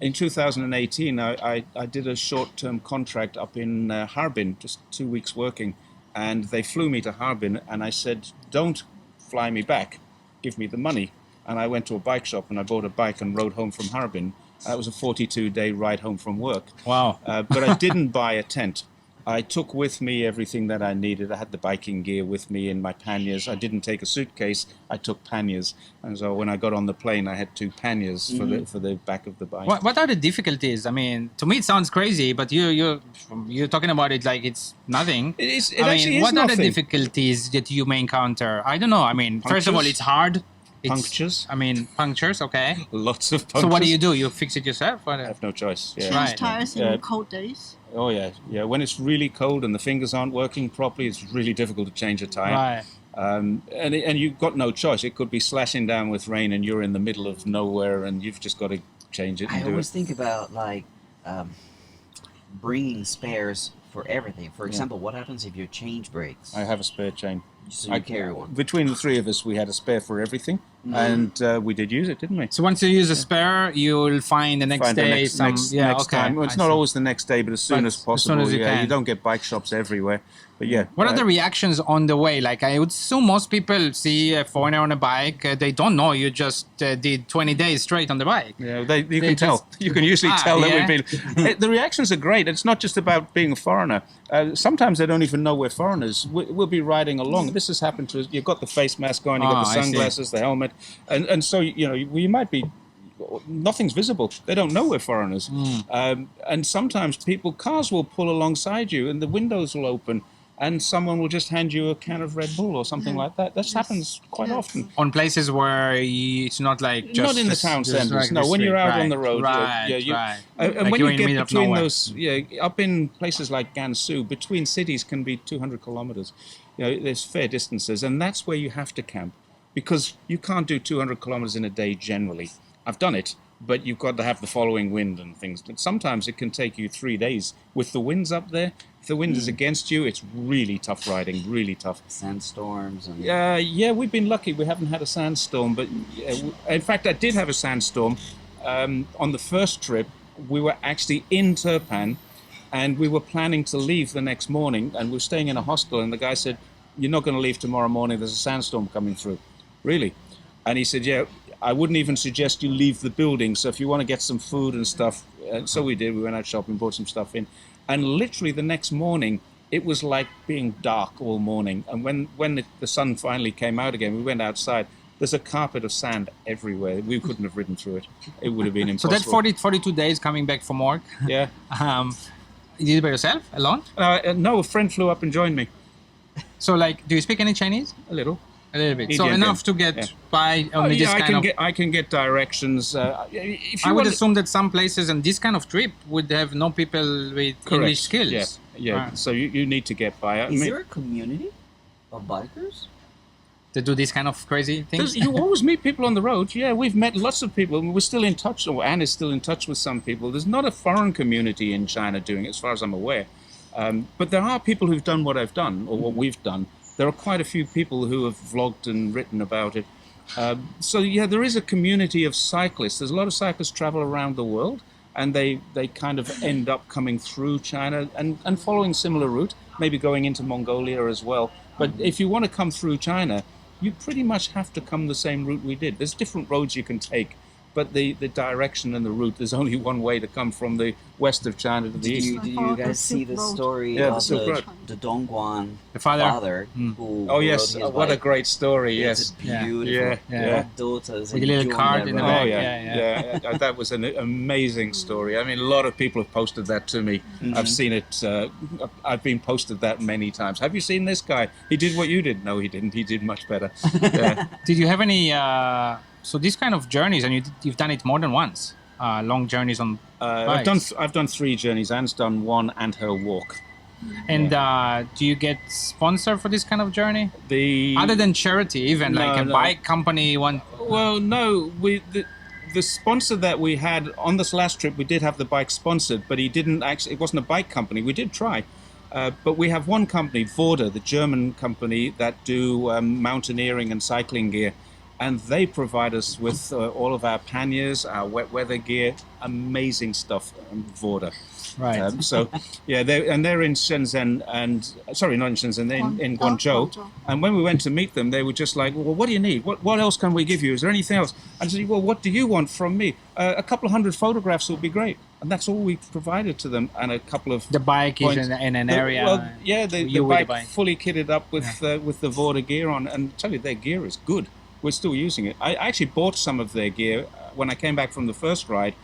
In 2018, I did a short-term contract up in Harbin, just 2 weeks working, and they flew me to Harbin, and I said, don't fly me back, give me the money. And I went to a bike shop and I bought a bike and rode home from Harbin. That was a 42-day ride home from work. Wow. But I didn't buy a tent. I took with me everything that I needed. I had the biking gear with me in my panniers. I didn't take a suitcase. I took panniers. And so when I got on the plane, I had 2 panniers for the back of the bike. What are the difficulties? I mean, to me it sounds crazy, but you're talking about it like it's nothing. It I actually mean, is what are the nothing. difficulties that you may encounter? I don't know. I mean, first of all, Punctures? it's hard. Punctures? I mean, punctures. Okay. Lots of punctures. So what do? You fix it yourself? Or? I have no choice. Yeah. Change Right. tires in Yeah. cold days. Oh yeah, yeah. When it's really cold and the fingers aren't working properly, it's really difficult to change a tire. Right. And you've got no choice. It could be slashing down with rain, and you're in the middle of nowhere, and you've just got to change it and I do always it. think about like bringing spares for everything. For example, what happens if your change breaks? I have a spare chain. So you carry one. Between the 3 of us, we had a spare for everything, and we did use it, didn't we? So once you use a spare, you'll find the next Find the day next, some. next, Yeah. next okay. time. Well, it's I not see. always the next day, but as soon But as as possible. soon as you yeah, can. you don't get bike shops everywhere, but yeah. What are the reactions on the way? Like, I would assume most people see a foreigner on a bike, they don't know you just did 20 days straight on the bike. Yeah, you They can tell. just- You can usually tell yeah? that we've been. The reactions are great. It's not just about being a foreigner. Sometimes they don't even know we're foreigners. We'll be riding along. This has happened to us. You've got the face mask on, you've got the I see. sunglasses, the helmet, and so you might be. Nothing's visible. They don't know we're foreigners. And sometimes cars will pull alongside you, and the windows will open, and someone will just hand you a can of Red Bull or something like that. That happens quite Yes. often. On places where it's not like just. Not in the town just centres. like No, the when you're street. out on the Right, road, Right, you- right. And Like when you're you in the get middle of between nowhere. those, up in places like Gansu, between cities can be 200 kilometers. There's fair distances, and that's where you have to camp, because you can't do 200 kilometers in a day generally. I've done it, but you've got to have the following wind and things. But sometimes it can take you 3 days with the winds up there. If the wind is against you, it's really tough riding, really tough. Sandstorms and Yeah, we've been lucky. We haven't had a sandstorm, but in fact, I did have a sandstorm on the first trip. We were actually in Turpan, and we were planning to leave the next morning, and we were staying in a hostel. And the guy said, "You're not going to leave tomorrow morning. There's a sandstorm coming through." Really? And he said, "Yeah, I wouldn't even suggest you leave the building. So if you want to get some food and stuff," and so we did. We went out shopping, bought some stuff in, and literally the next morning, it was like being dark all morning. And when the sun finally came out again, we went outside. There's a carpet of sand everywhere. We couldn't have ridden through it. It would have been So impossible. that 42 days coming back from work, Yeah. you did it by yourself, alone? No, a friend flew up and joined me. So, like, do you speak any Chinese? A little. A little bit. He So did, enough yeah. to get Yeah. by only this kind of... I can get directions. If you I would want assume that some places on this kind of trip would have no people with English skills. Yeah. Right. So you need to get by. is there a community of bikers? To do these kind of crazy things. You always meet people on the road. Yeah, we've met lots of people. We're still in touch, or Anne is still in touch with some people. There's not a foreign community in China doing it, as far as I'm aware. But there are people who've done what I've done, or what we've done. There are quite a few people who have vlogged and written about it. So yeah, there is a community of cyclists. There's a lot of cyclists travel around the world, and they kind of end up coming through China and following similar route, maybe going into Mongolia as well. But if you want to come through China, you pretty much have to come the same route we did. There's different roads you can take, but the direction and the route, there's only one way to come from the west of China to the Did east. you guys see the story Yeah, the of Silk Road. the Dongguan The father. who Oh yes, rode his what a bike? great story! It's Yes, a beautiful Yeah, yeah. daughters With a little card in the Oh back. yeah, Yeah. That was an amazing story. I mean, a lot of people have posted that to me. I've seen it. I've been posted that many times. Have you seen this guy? He did what you did. No, he didn't. He did much better. Yeah. Did you have any? So these kind of journeys, and you've done it more than once. Long journeys on bikes. I've done 3 journeys. Anne's done 1 and her walk. And do you get sponsored for this kind of journey? The Other than charity, even No, like a no. bike company one. Well, no, the sponsor that we had on this last trip, we did have the bike sponsored, but he didn't actually. It wasn't a bike company. We did try, but we have one company, Vorder, the German company that do mountaineering and cycling gear, and they provide us with all of our panniers, our wet weather gear, amazing stuff. Vorder. Right. So, yeah, they're in Shenzhen sorry, not in Shenzhen, in Guangzhou. And when we went to meet them, they were just like, well, what do you need? What else can we give you? Is there anything else? And I said, well, what do you want from me? A couple of 100 photographs would be great. And that's all we provided to them, and a couple of The bike points. is in an area. Well, yeah, the You with the bike bike. fully kitted up with the Vorder gear on, and I tell you, their gear is good. We're still using it. I actually bought some of their gear when I came back from the first ride.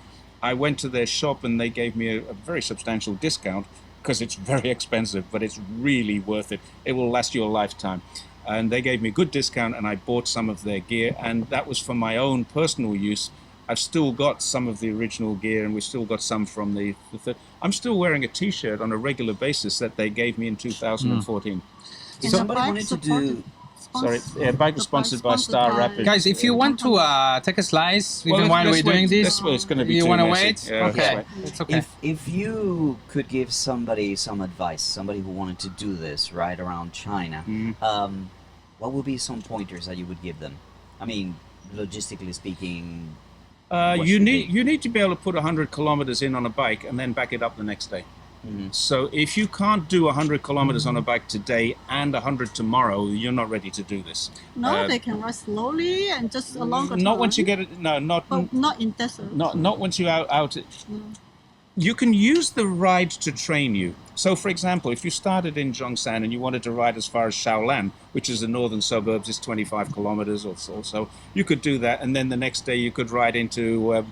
I went to their shop and they gave me a very substantial discount because it's very expensive, but it's really worth it. It will last you a lifetime. And they gave me a good discount, and I bought some of their gear, and that was for my own personal use. I've still got some of the original gear, and we've still got some from the third. I'm still wearing a T-shirt on a regular basis that they gave me in 2014. If somebody wanted to do Sorry, yeah, bike was sponsored by Star Rapid. Guys, if you want to take a slice Well, even while let's we're doing wait. this, It's going to be you too want to messy. wait? Yeah, let's Okay, wait. it's okay. if you could give somebody some advice, somebody who wanted to do this right around China, what would be some pointers that you would give them? I mean, logistically speaking, what You should need they- you need to be able to put 100 kilometers in on a bike and then back it up the next day. So if you can't do 100 kilometers on a bike today and 100 tomorrow, you're not ready to do this. No, they can ride slowly and just a longer time. Not once you get it. No, But not in desert. not once you out. You can use the ride to train you. So, for example, if you started in Zhongshan and you wanted to ride as far as Shaolan, which is the northern suburbs, is 25 kilometers or so, you could do that, and then the next day you could ride into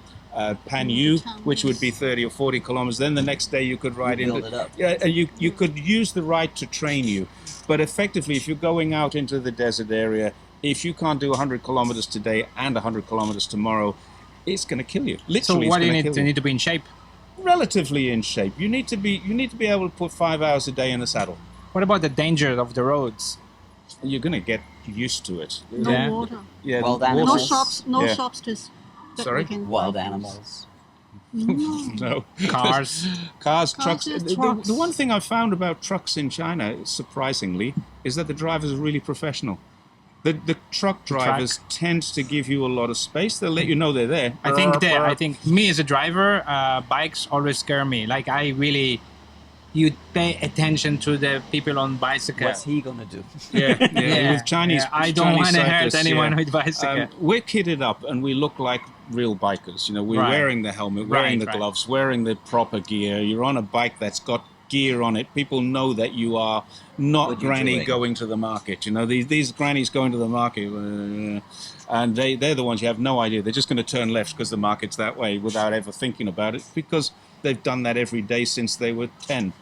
Panyu, which would be 30 or 40 kilometers. Then the next day you could ride build into it up. yeah, you could use the ride to train you. But effectively, if you're going out into the desert area, if you can't do 100 kilometers today and 100 kilometers tomorrow, it's going to kill you. So Literally, what do you it's need? gonna You kill need to be in shape. relatively in shape. You need to be able to put 5 hours a day in the saddle. What about the danger of the roads? You're going to get used to it. No Yeah. water. Yeah, Wild water- No animals. shops. No Yeah. shops to. That Sorry? we can wild ride. animals. No. Cars. Cars, trucks. Cars, The, trucks. the one thing I've found about trucks in China, surprisingly, is that the drivers are really professional. The truck drivers tend to give you a lot of space. They'll let you know they're there. I think me as a driver, bikes always scare me. Like I really, you pay attention to the people on bicycle. What's he gonna do? Yeah. With Chinese, I don't Chinese want to hurt cyclists, anyone yeah. with bicycle. We're kitted up and we look like real bikers. You know, we're Right. wearing the helmet, wearing Right, the right. gloves, wearing the proper gear. You're on a bike that's got gear on it. People know that you are not What you're granny doing. going to the market. You know, these grannies going to the market, and they're the ones you have no idea. They're just going to turn left because the market's that way without ever thinking about it, because they've done that every day since they were 10.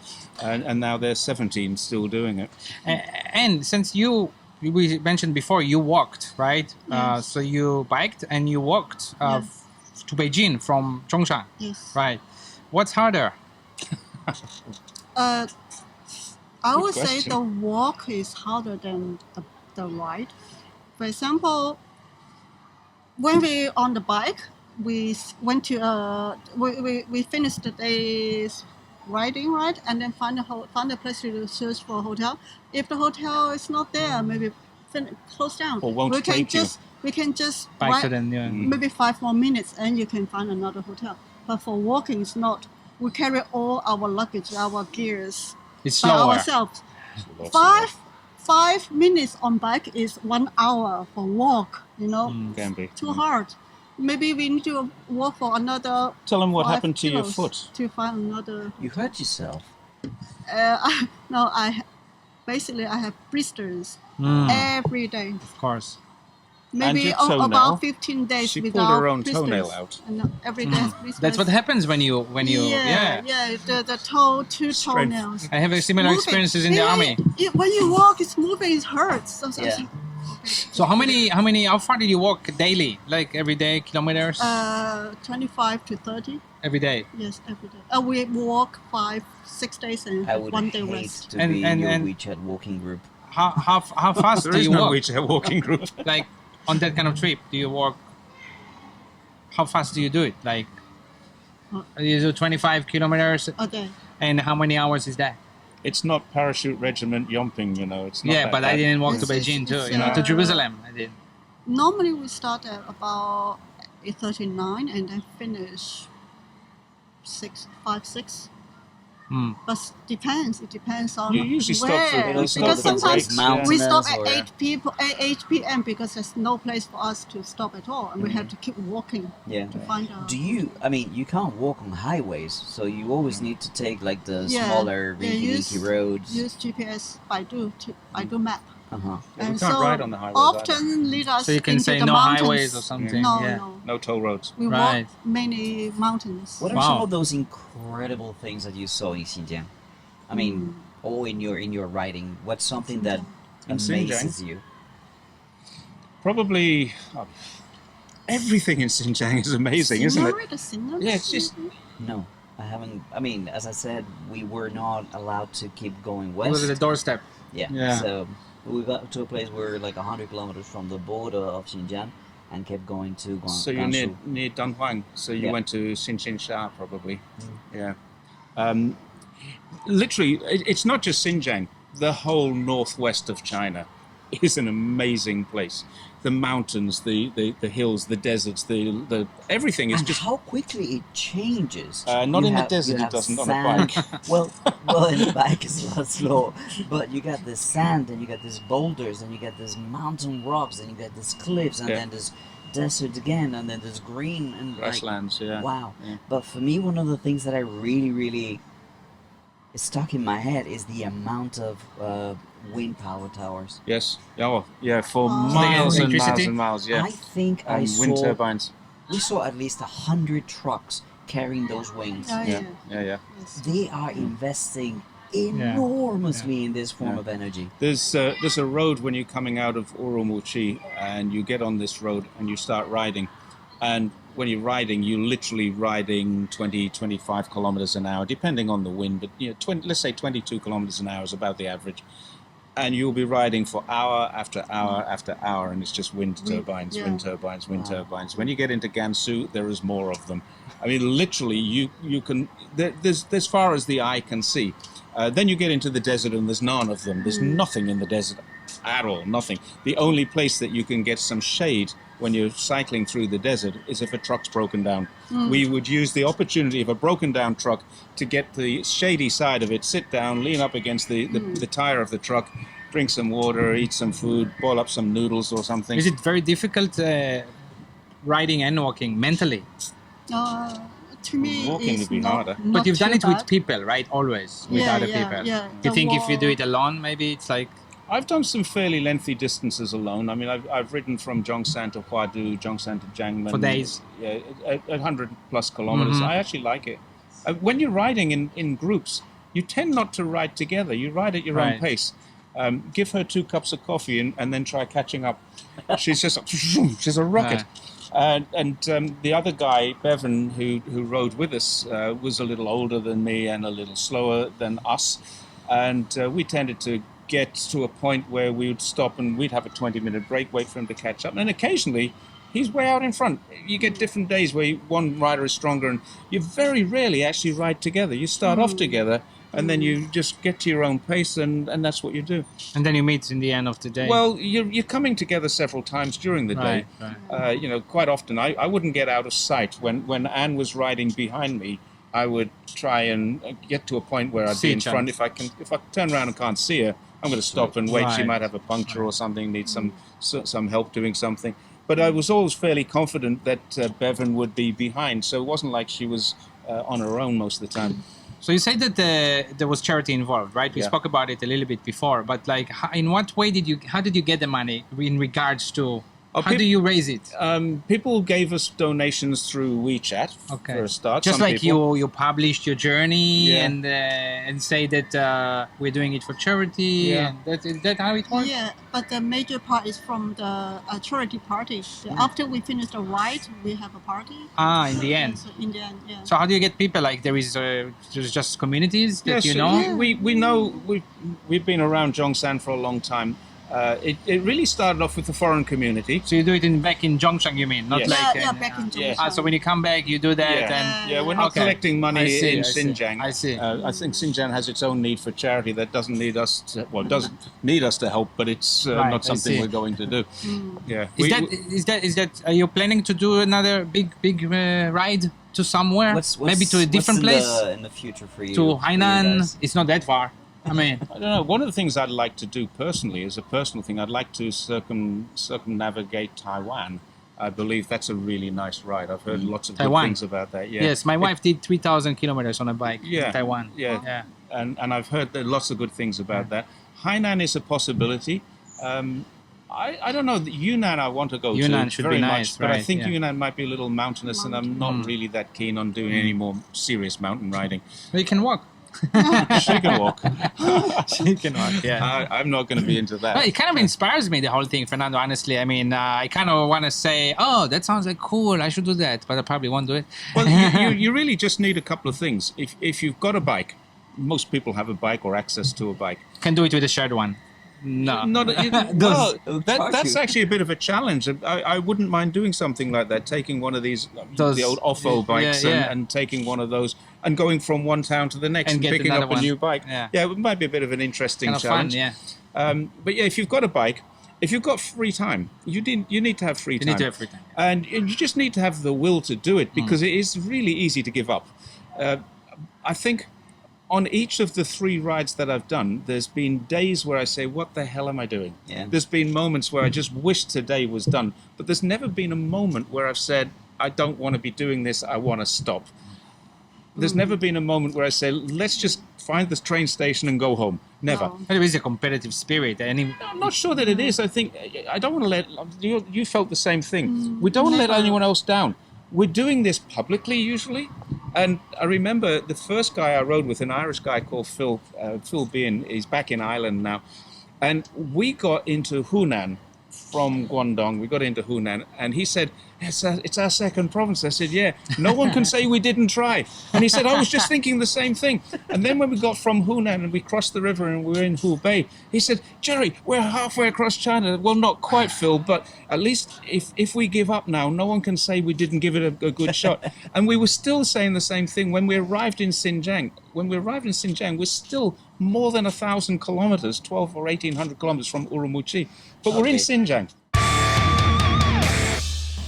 And now they're 17 still doing it. And since we mentioned before, you walked, right? Yes. So you biked and you walked to Beijing from Zhongshan, Yes. right? What's harder? I would say question. the walk is harder than the ride. For example, when we on the bike, we went to we finished the day's riding, right, and then find a place to search for a hotel. If the hotel is not there, maybe close down. Or won't take you. We can just Bike ride to then, yeah. maybe 5 more minutes and you can find another hotel. But for walking, it's not. We carry all our luggage, our gears It's by slower. ourselves. Lots of 5 minutes on bike is 1 hour for walk. You know, Can be. too hard. Maybe we need to walk for another. Tell them what 5 happened to your kilos foot. to find another. You hurt yourself. No, basically I have blisters every day. Of course. Maybe your toenail. about 15 days She without pulled her own blisters. toenail out. And every day has blisters. That's what happens when you The two Strength. toenails. I have a similar Moving. experiences in the army. When you walk, it's moving, it hurts. Yeah. So how far did you walk daily? Like every day, kilometers? 25 to 30. Every day. Yes, every day. We walk 5-6 days and I have would 1 day hate rest. to And- be and- in your and- WeChat walking group. How fast There do is you no walk? WeChat walking group. Like on that kind of trip, do you walk? How fast do you do it? Like you do 25 kilometers, A day. and how many hours is that? It's not parachute regiment jumping, you know. It's not Yeah, that but I bad. didn't walk to It's- Beijing too. it's, You know, to uh, Jerusalem. I did. Normally we start at about 8:39 and then finish 5-6. But it depends on You usually stop where. for- you stop Because for sometimes breaks, mountains we stop or- at 8 p.m. because there's no place for us to stop at all, and we have to keep walking Yeah. to find out. You can't walk on highways, so you always need to take like the smaller, rinky-dinky roads. Use GPS Baidu map. Uh-huh. Yeah, we And can't so ride on the highways often lead us So you can into say the no mountains. highways or something. No, yeah. no. No toll roads. We Right. walk many mountains. What are Wow. some of those incredible things that you saw in Xinjiang? I mean, or in your writing, what's something that In amazes you? Probably everything in Xinjiang is amazing, isn't it? Scenery, the scenery? Yeah, it's just- No, I haven't. I mean, as I said, we were not allowed to keep going It was west. at the doorstep. Yeah. Yeah. So we got to a place where like 100 kilometers from the border of Xinjiang, and kept going to So you're Gansu. near Dunhuang. So you Yeah. went to Xinjiang probably. Yeah. Literally, it's not just Xinjiang. The whole northwest of China is an amazing place. The mountains, the hills, the deserts, the everything is And just. how quickly it changes. Not You in the have- desert, you it have doesn't on a sand. bike. well, in the bike it's a lot slower. But you got this sand, and you got these boulders, and you got this mountain rocks, and you got these cliffs, and Yeah. then this desert again, and then this green and like, Grasslands, yeah. wow. Yeah. But for me, one of the things that I really is stuck in my head is the amount of wind power towers. Yes. Oh, yeah. For Oh. miles and miles Electricity? and miles. Yeah. I think I And saw wind turbines. we saw at least 100 trucks carrying those wings. Yeah, Yeah. yeah. Yeah. Yes. They are investing enormously in this form Yeah. of energy. There's a road when you're coming out of Urumqi and you get on this road and you start riding, and when you're riding, you're literally riding 20-25 kilometers an hour, depending on the wind. But let's say 22 kilometers an hour is about the average, and you'll be riding for hour after hour after hour, and it's just wind turbines, yeah. wind turbines, wind Wow. turbines. When you get into Gansu, there is more of them. I mean, literally, you can there's as far as the eye can see. Then you get into the desert and there's none of them. There's nothing in the desert at all, nothing. The only place that you can get some shade when you're cycling through the desert is if a truck's broken down. We would use the opportunity of a broken down truck to get the shady side of it, sit down, lean up against the tire of the truck, drink some water, eat some food, boil up some noodles or something. Is it very difficult riding and walking mentally? To me, Walking it's would be not, harder. not But you've done too it with bad. people, right? Always with Yeah, other yeah, people. yeah. You The think if you do walk- it alone, maybe it's like I've done some fairly lengthy distances alone. I mean, I've ridden from Zhongshan to Huadu, Zhongshan to Jiangmen. For days. Yeah, 100 plus kilometers. Mhm. I actually like it. When you're riding in groups, you tend not to ride together. You ride at your own Right. pace. Give her 2 cups of coffee and then try catching up. She's just she's a rocket. And the other guy, Bevan, who rode with us, was a little older than me and a little slower than us. And we tended to get to a point where we would stop and we'd have a 20-minute break, wait for him to catch up. And occasionally, he's way out in front. You get different days where one rider is stronger, and you very rarely actually ride together. You start off together, and then you just get to your own pace, and that's what you do. And then you meet in the end of the day. Well, you're coming together several times during the day. Right. Quite often I wouldn't get out of sight. When Anne was riding behind me, I would try and get to a point where I'd See be in each front. other. If I turn around and can't see her, I'm going to stop and wait. She Right. might have a puncture or something, need some help doing something. But I was always fairly confident that Bevan would be behind, so it wasn't like she was on her own most of the time. So you say that there was charity involved, right? We Yeah. spoke about it a little bit before, but like, in what way how did you get the money in regards to, how do you raise it? People gave us donations through WeChat for a start. Just Some like people. you published your journey Yeah. and say that we're doing it for charity. Yeah. And is that how it works? Yeah, but the major part is from the charity party. After we finish the ride, we have a party. In the end. So in the end, yeah. So how do you get people? Like there's just communities that you so know? we know we've been around Zhongshan for a long time. It really started off with the foreign community. So you do it back in Zhongshan, you mean? Not Yes. like Back in Yeah. Zhongshan. so when you come back, you do that, Yeah. and Yeah, we're not Okay. collecting money I see, in I see, Xinjiang. I see. I think Xinjiang has its own need for charity that doesn't need us to, doesn't need us to help, but it's Right, not I something see. we're going to do. Yeah. Is that are you planning to do another big ride to somewhere? Maybe to a different place? in the future for you? To for you Hainan? guys? It's not that far. I mean, I don't know. One of the things I'd like to do personally, as a personal thing, I'd like to circumnavigate Taiwan. I believe that's a really nice ride. I've heard lots of Taiwan. good things about that. Yeah. yes, my wife did 3,000 kilometers on a bike Yeah. in Taiwan. Yeah. And I've heard that lots of good things about that. Hainan is a possibility. I don't know. Yunnan I want to go Yunnan to should very be much, nice, but I right, think yeah. Yunnan might be a little mountainous, and I'm not really that keen on doing any more serious mountain riding. Well, you can walk. She can walk. You can walk, yeah. I'm not going to be into that. Well, it kind of inspires me, the whole thing, Fernando, honestly. I mean, I kind of want to say, oh, that sounds like cool, I should do that, but I probably won't do it. Well, you really just need a couple of things. If you've got a bike, most people have a bike or access to a bike. Can do it with a shared one. No. Well, Those- that's actually a bit of a challenge. I wouldn't mind doing something like that, taking one of these, Those- the old Offo bikes, yeah. And taking one of those and going from one town to the next And and, get picking another up a one. new bike. Yeah. It might be a bit of an interesting Kind of fun, challenge. yeah. But yeah, if you've got a bike, if you've got free time, you need to have free time. You need to have free time. And you just need to have the will to do it, because it is really easy to give up. I think on each of the 3 rides that I've done, there's been days where I say, what the hell am I doing? Yeah. There's been moments where I just wish today was done. But there's never been a moment where I've said, I don't want to be doing this, I want to stop. There's never been a moment where I say, let's just find this train station and go home. Never. No. But there is a competitive spirit. I'm not sure that it is. I think I don't want to let you felt the same thing. We don't want to let never. anyone else down. We're doing this publicly usually, and I remember the first guy I rode with, an Irish guy called Phil Bean. He's back in Ireland now, and we got into Hunan from Guangdong. We got into Hunan, and he said, it's our second province. I said, yeah, no one can say we didn't try. And he said, I was just thinking the same thing. And then when we got from Hunan and we crossed the river and we were in Hubei, he said, Jerry, we're halfway across China. Well, not quite, Phil, but at least if we give up now, no one can say we didn't give it a good shot. And we were still saying the same thing when we arrived in Xinjiang. When we arrived in Xinjiang, we're still more than 1,000 kilometers, 12 or 1,800 kilometers from Urumqi. But we're in Okay. Xinjiang.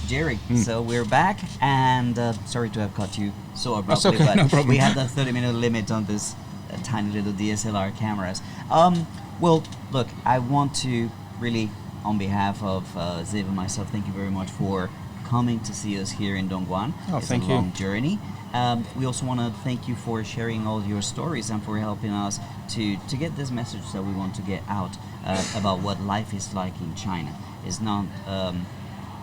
Jerry, so we're back, and sorry to have caught you so abruptly, okay, but no problem. we had the 30-minute limit on this tiny little DSLR cameras. Well, look, I want to really, on behalf of Ziv and myself, thank you very much for coming to see us here in Dongguan. Oh, it's thank a you. long journey. We also want to thank you for sharing all your stories and for helping us to get this message that we want to get out about what life is like in China. It's not...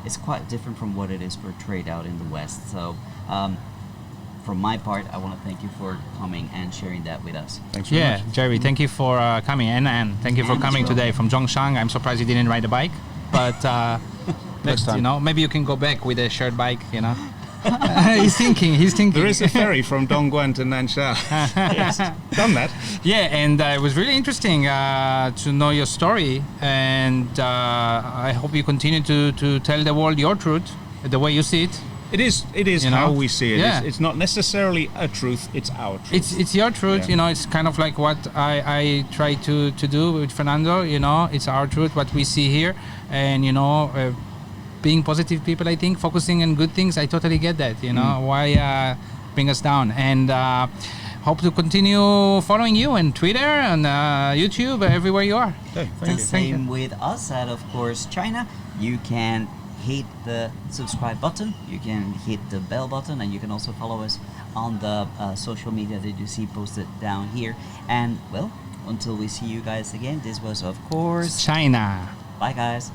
it's quite different from what it is portrayed out in the West. So, from my part, I want to thank you for coming and sharing that with us. Thanks very Yeah, much. Jerry, thank you for coming, and thank you for And coming as well. today from Zhongshan. I'm surprised you didn't ride a bike, but Next time. you know, maybe you can go back with a shared bike. You know, he's thinking. There is a ferry from Dongguan to Nansha. Yes, done that. Yeah, and it was really interesting to know your story, and I hope you continue to tell the world your truth, the way you see it. It is You know? how we see it. Yeah. It's not necessarily a truth, it's our truth. It's your truth, Yeah. you know. It's kind of like what I try to do with Fernando, you know. It's our truth, what we see here, and you know, being positive people, I think, focusing on good things. I totally get that, you know. Why bring us down? And hope to continue following you on Twitter and YouTube, everywhere you are. Okay, The thank you. same with us at, of course, China. You can hit the subscribe button, you can hit the bell button, and you can also follow us on the social media that you see posted down here. And, well, until we see you guys again, this was, of course, China. bye, guys.